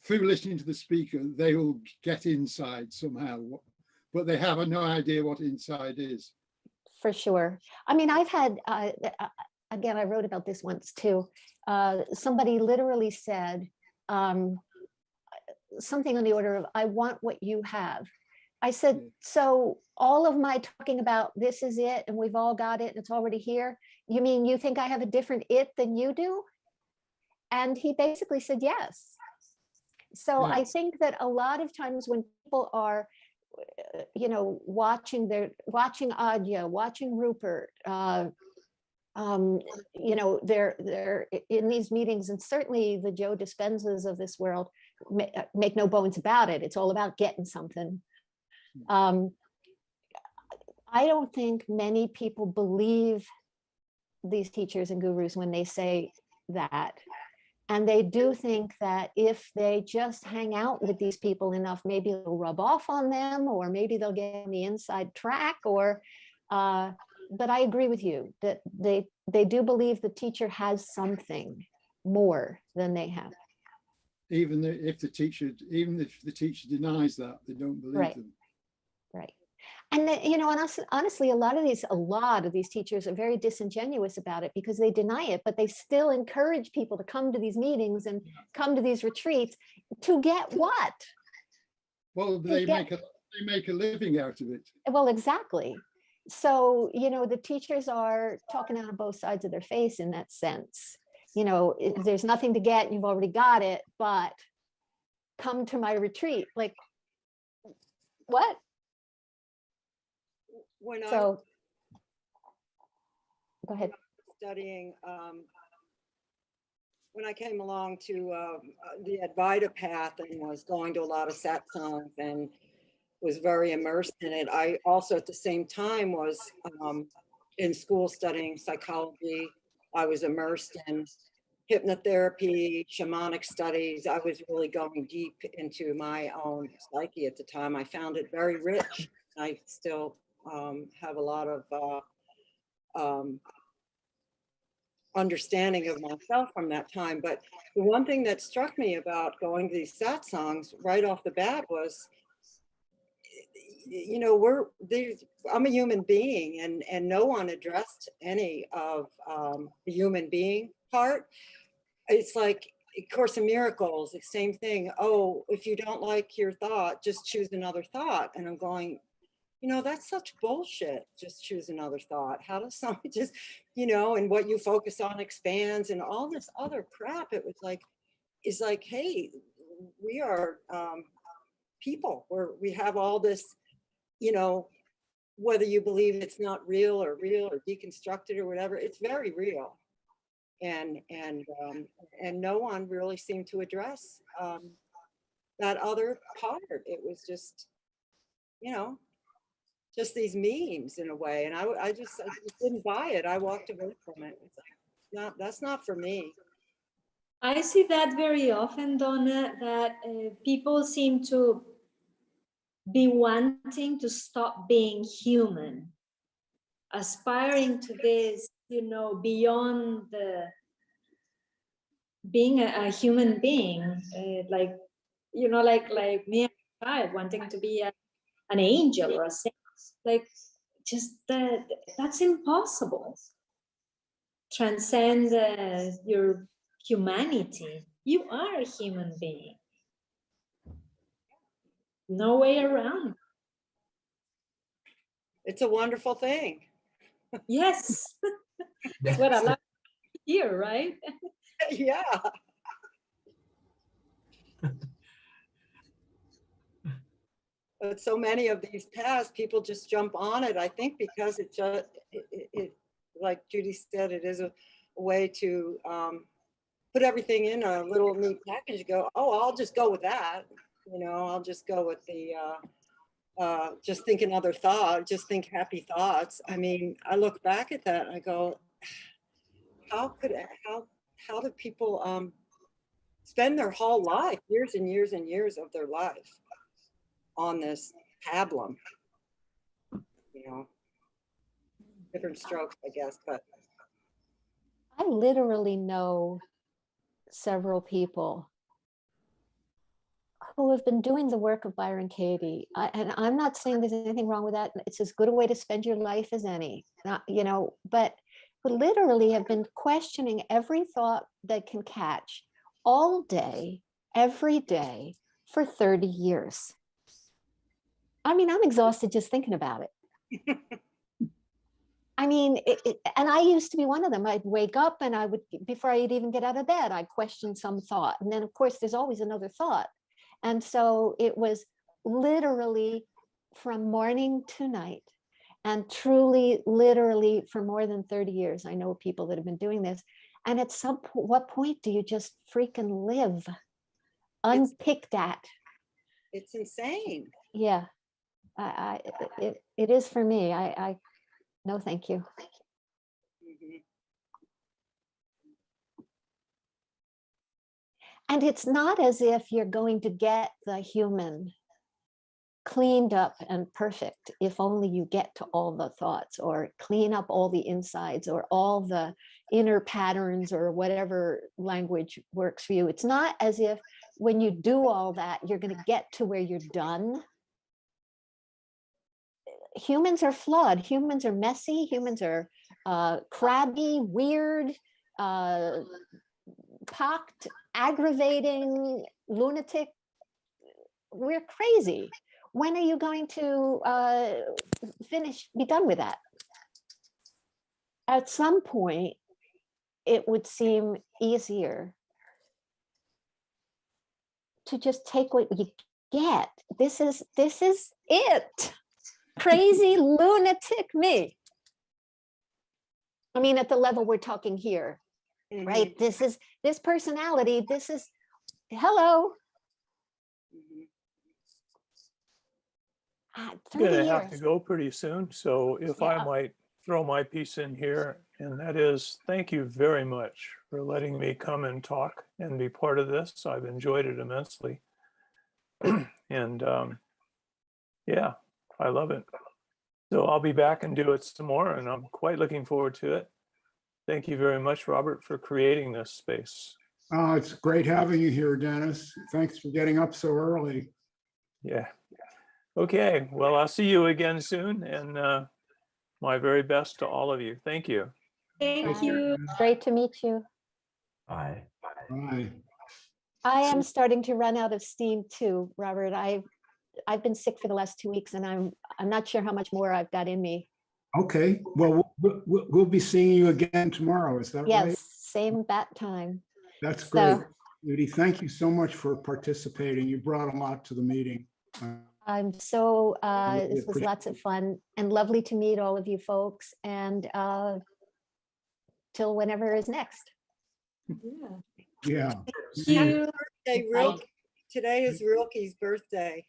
through listening to the speaker, they will get inside somehow, but they have no idea what inside is. For sure. I mean, I've had, again, I wrote about this once too. Somebody literally said something on the order of, I want what you have. I said, so all of my talking about this is it and we've all got it and it's already here, you mean you think I have a different it than you do? And he basically said yes. So Yeah. I think that a lot of times when people are, watching Adya, watching Rupert, they're in these meetings, and certainly the Joe Dispenzas of this world, make no bones about it. It's all about getting something. I don't think many people believe these teachers and gurus when they say that. And they do think that if they just hang out with these people enough, maybe it'll rub off on them, or maybe they'll get on the inside track, but I agree with you that they do believe the teacher has something more than they have. Even if the teacher denies that, they don't believe Right. them. Right. And honestly, a lot of these teachers are very disingenuous about it because they deny it, but they still encourage people to come to these meetings and come to these retreats to get what? Well, they make a living out of it. Well, exactly. So, the teachers are talking out of both sides of their face in that sense. There's nothing to get, you've already got it, but come to my retreat. Like, what? When Go ahead. Studying, when I came along to the Advaita path and was going to a lot of satsangs and was very immersed in it, I also at the same time was in school studying psychology. I was immersed in hypnotherapy, shamanic studies. I was really going deep into my own psyche at the time. I found it very rich. I still have a lot of understanding of myself from that time. But the one thing that struck me about going to these satsangs right off the bat was, I'm a human being, and no one addressed any of the human being part. It's like Course in Miracles, the same thing. Oh, if you don't like your thought, just choose another thought. And I'm going, that's such bullshit. Just choose another thought. How does someone just, and what you focus on expands and all this other crap. It was like, hey, we are people we have all this, whether you believe it's not real or deconstructed or whatever, it's very real. And no one really seemed to address that other part. It was just, just these memes in a way. And I just didn't buy it. I walked away from it. It's like, that's not for me. I see that very often, Donna, that people seem to be wanting to stop being human, aspiring to this, beyond the being a human being, like me as a child wanting to be an angel or a saint. Like, just that's impossible. Transcend your humanity. You are a human being. No way around. It's a wonderful thing. Yes. That's what I love to hear, right? Yeah. But so many of these paths, people just jump on it, I think, because it just, like Judy said, it is a way to put everything in a little neat package. You go, oh, I'll just go with that. I'll just go with the, just think another thought, just think happy thoughts. I mean, I look back at that and I go, how do people spend their whole life, years and years and years of their life on this pablum? Different strokes, I guess, but. I literally know several people who have been doing the work of Byron Katie. And I'm not saying there's anything wrong with that. It's as good a way to spend your life as any, but who literally have been questioning every thought they can catch all day, every day for 30 years. I mean, I'm exhausted just thinking about it. I mean, and I used to be one of them. I'd wake up and I would, before I'd even get out of bed, I'd question some thought. And then of course, there's always another thought. And so it was literally from morning to night, and truly, literally for more than 30 years. I know people that have been doing this. And at what point do you just freaking live? Unpick that. It's insane. Yeah, it is for me. No, thank you. Mhm. And it's not as if you're going to get the human cleaned up and perfect if only you get to all the thoughts, or clean up all the insides, or all the inner patterns, or whatever language works for you. It's not as if when you do all that, you're going to get to where you're done. Humans are flawed. Humans are messy. Humans are crabby, weird, pocked, aggravating, lunatic. We're crazy. When are you going to be done with that? At some point, it would seem easier to just take what you get. This is it. Crazy lunatic me. I mean, at the level we're talking here, right? This personality, this is, hello. I'm gonna have to go pretty soon. So if I might throw my piece in here, and that is, thank you very much for letting me come and talk and be part of this. I've enjoyed it immensely. And yeah, I love it. So I'll be back and do it some more, and I'm quite looking forward to it. Thank you very much, Robert, for creating this space. It's great having you here, Dennis. Thanks for getting up so early. Yeah. Okay, well, I'll see you again soon, and my very best to all of you. Thank you. Thank you. Great to meet you. Bye. Bye. I am starting to run out of steam too, Robert. I've been sick for the last 2 weeks, and I'm not sure how much more I've got in me. Okay, well, we'll be seeing you again tomorrow. Is that right? Yes, same bat time. That's great. Judy, thank you so much for participating. You brought a lot to the meeting. I'm so, really this was appreciate lots of fun and lovely to meet all of you folks, and till whenever is next. Yeah. Thank you. Birthday, Rilke. Today is Rilke's birthday.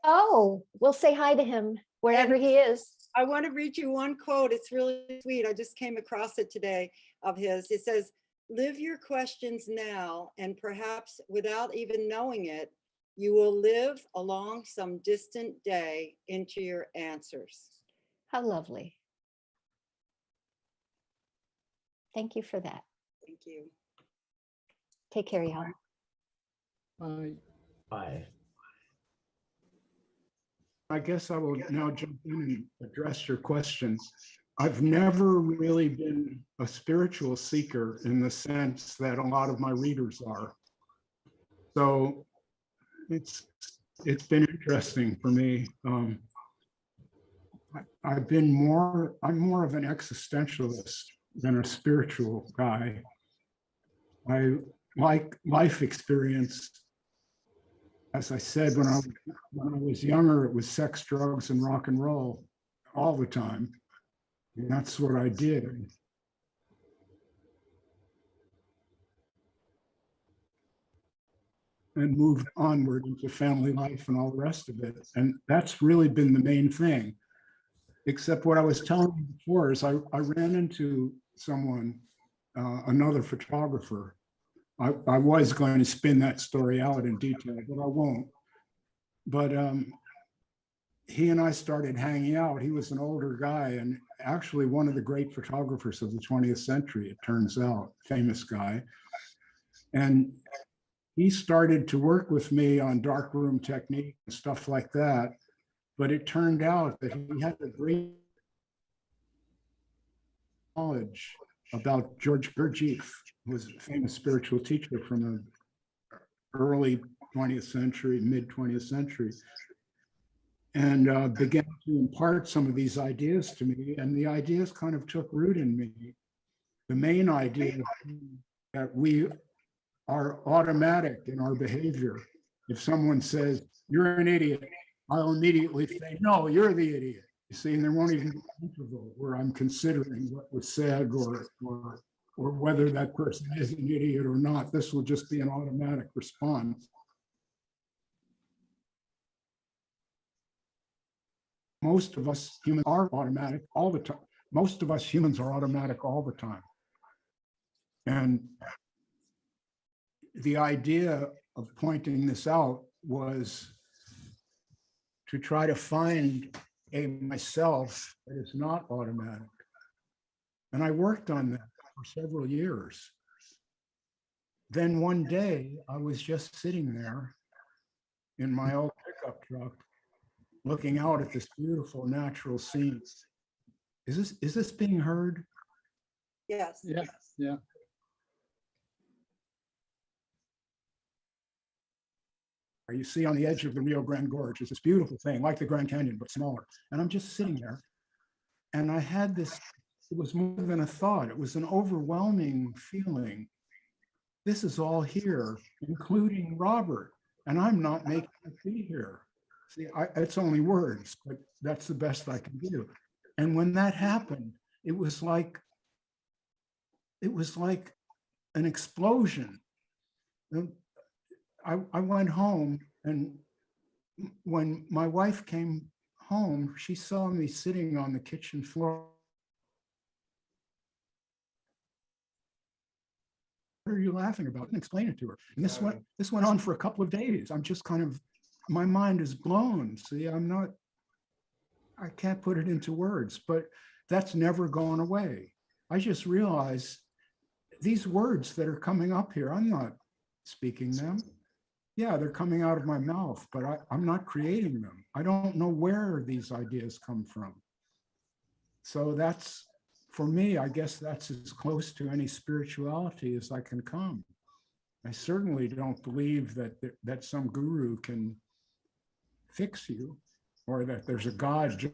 Oh, we'll say hi to him wherever he is. I want to read you one quote. It's really sweet. I just came across it today of his. It says, "Live your questions now, and perhaps without even knowing it, you will live along some distant day into your answers." How lovely. Thank you for that. Thank you. Take care, y'all. Bye. Bye. I guess I will now jump in and address your question. I've never really been a spiritual seeker in the sense that a lot of my readers are. So it's been interesting for me. I'm more of an existentialist than a spiritual guy. I like life experience. As I said, when I was younger, it was sex, drugs, and rock and roll all the time. And that's what I did. And moved onward into family life and all the rest of it. And that's really been the main thing. Except what I was telling you before is I ran into someone, another photographer. I was going to spin that story out in detail, but I won't. But he and I started hanging out. He was an older guy and actually one of the great photographers of the 20th century, it turns out, famous guy. And he started to work with me on darkroom technique and stuff like that. But it turned out that he had a great knowledge about George Gurdjieff, who was a famous spiritual teacher from the early 20th century, mid 20th century. and began to impart some of these ideas to me. And the ideas kind of took root in me. The main idea that we are automatic in our behavior. If someone says, "You're an idiot," I'll immediately say, "No, you're the idiot." You see, and there won't even be an interval where I'm considering what was said or whether that person is an idiot or not. This will just be an automatic response. Most of us humans are automatic all the time. Most of us humans are automatic all the time. And the idea of pointing this out was to try to find a myself that is not automatic. And I worked on that for several years. Then one day I was just sitting there in my old pickup truck, looking out at this beautiful natural scene. Is this being heard? Yes. Yeah, yeah. You see on the edge of the Rio Grande Gorge is this beautiful thing, like the Grand Canyon, but smaller. And I'm just sitting there. And I had this, it was more than a thought. It was an overwhelming feeling. This is all here, including Robert. And I'm not making it be here. See, it's only words, but that's the best I can do. And when that happened, it was like an explosion. I went home, and when my wife came home, she saw me sitting on the kitchen floor. What are you laughing about? I didn't explain it to her. And this went on for a couple of days. I'm just kind of, my mind is blown. See, I can't put it into words, but that's never gone away. I just realized these words that are coming up here, I'm not speaking them. Yeah, they're coming out of my mouth, but I'm not creating them. I don't know where these ideas come from. So that's, for me, I guess that's as close to any spirituality as I can come. I certainly don't believe that some guru can fix you, or that there's a God.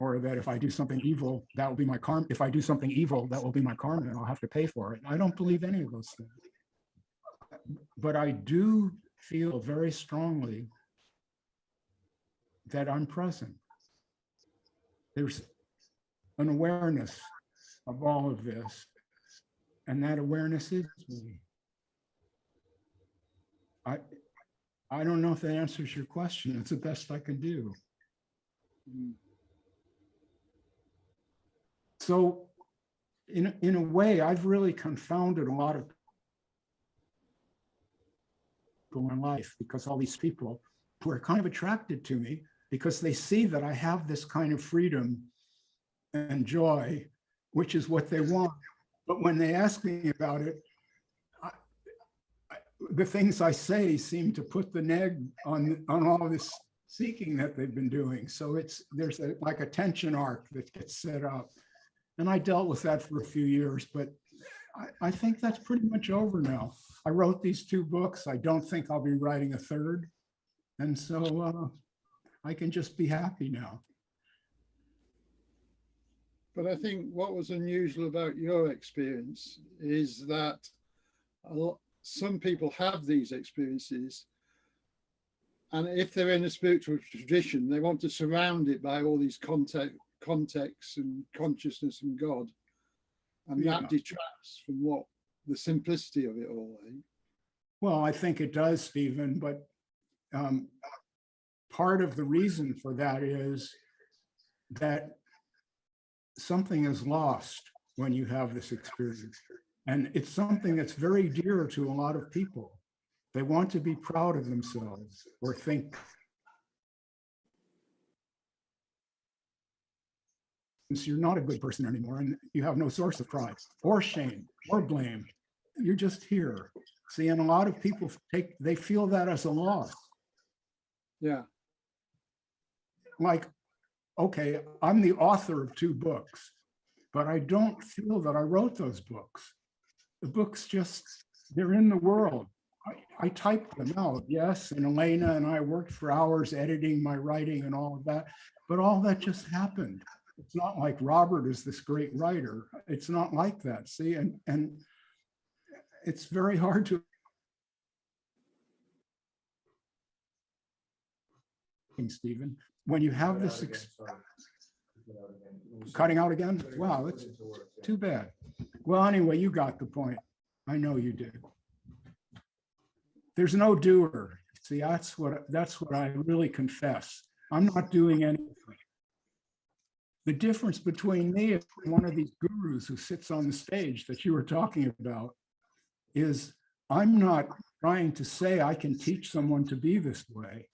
Or that if I do something evil, that will be my karma. If I do something evil, that will be my karma, and I'll have to pay for it. I don't believe any of those things. But I do feel very strongly that I'm present. There's an awareness of all of this, and that awareness is me. I don't know if that answers your question. It's the best I can do. So in a way, I've really confounded a lot of people in life, because all these people who are kind of attracted to me because they see that I have this kind of freedom and joy, which is what they want. But when they ask me about it, the things I say seem to put the neg on all this seeking that they've been doing. So there's like a tension arc that gets set up. And I dealt with that for a few years, but I think that's pretty much over now. I wrote these 2 books. I don't think I'll be writing a third. And so I can just be happy now. But I think what was unusual about your experience is that some people have these experiences, and if they're in a spiritual tradition, they want to surround it by all these contexts and consciousness and God, and that detracts from what the simplicity of it all. Well, I think it does, Stephen, but part of the reason for that is that something is lost when you have this experience. And it's something that's very dear to a lot of people. They want to be proud of themselves or think you're not a good person anymore, and you have no source of pride or shame or blame. You're just here. See, and a lot of people they feel that as a loss. Yeah. Like, okay, I'm the author of 2 books, but I don't feel that I wrote those books. The books they're in the world. I typed them out, yes, and Elena and I worked for hours editing my writing and all of that, but all that just happened. It's not like Robert is this great writer. It's not like that, see, and it's very hard to Stephen, when you have this cutting out again. Wow, that's too bad. Well, anyway, you got the point. I know you did. There's no doer. See, that's what I really confess. I'm not doing anything. The difference between me and one of these gurus who sits on the stage that you were talking about is I'm not trying to say I can teach someone to be this way.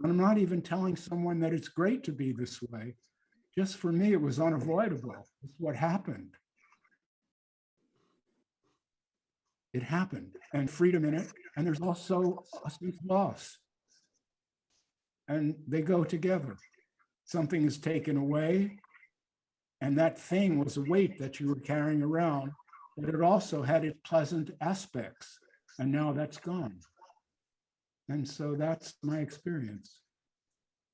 And I'm not even telling someone that it's great to be this way. Just for me, it was unavoidable. It's what happened. It happened, and freedom in it. And there's also a sense of loss. And they go together. Something is taken away, and that thing was a weight that you were carrying around, but it also had its pleasant aspects, and now that's gone. And so that's my experience.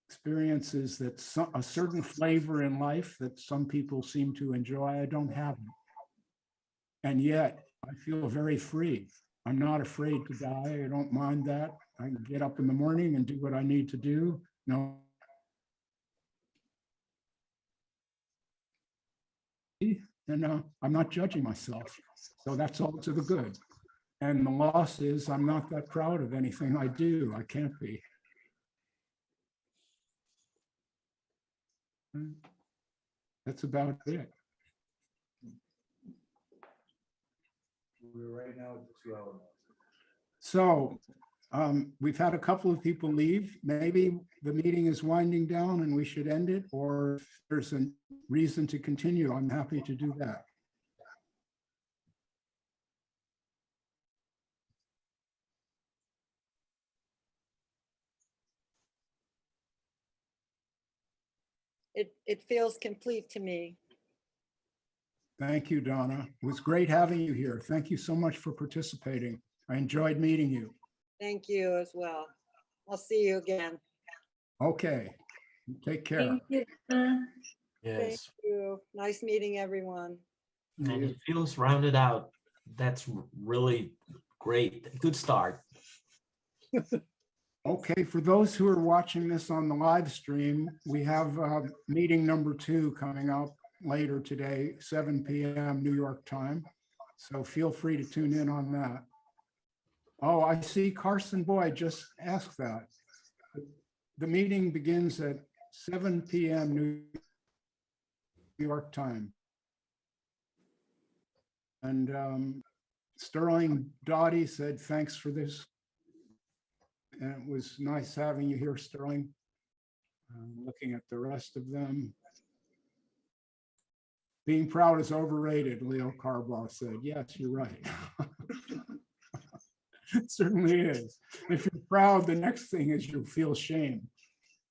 Experience is that a certain flavor in life that some people seem to enjoy, I don't have it. And yet I feel very free. I'm not afraid to die. I don't mind that. I can get up in the morning and do what I need to do. No. And I'm not judging myself. So that's all to the good. And the loss is I'm not that proud of anything I do. I can't be. That's about it. We're right now at the 2 hour mark. So we've had a couple of people leave. Maybe the meeting is winding down and we should end it, or if there's a reason to continue, I'm happy to do that. It feels complete to me. Thank you, Donna. It was great having you here. Thank you so much for participating. I enjoyed meeting you. Thank you as well. I'll see you again. Okay, take care. Thank you. Thank Yes, you. Nice meeting everyone. and it feels rounded out. That's really great. Good start. Okay, for those who are watching this on the live stream, we have meeting number 2 coming up later today, 7 p.m. New York time. So feel free to tune in on that. Oh, I see Carson Boyd just asked that. The meeting begins at 7 p.m. New York time. And Sterling Dottie said, thanks for this. And it was nice having you here, Sterling. Looking at the rest of them. Being proud is overrated, Leo Carbaugh said. Yes, you're right. It certainly is. If you're proud, the next thing is you feel shame.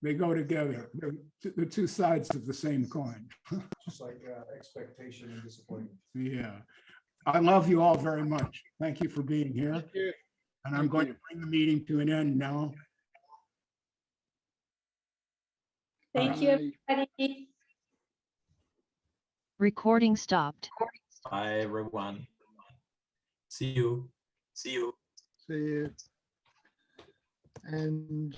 They go together. They're the two sides of the same coin. Just like expectation and disappointment. Yeah. I love you all very much. Thank you for being here. Thank you. And I'm going to bring the meeting to an end now. Thank you, everybody. Recording stopped. Bye, everyone. See you. See you. See you. And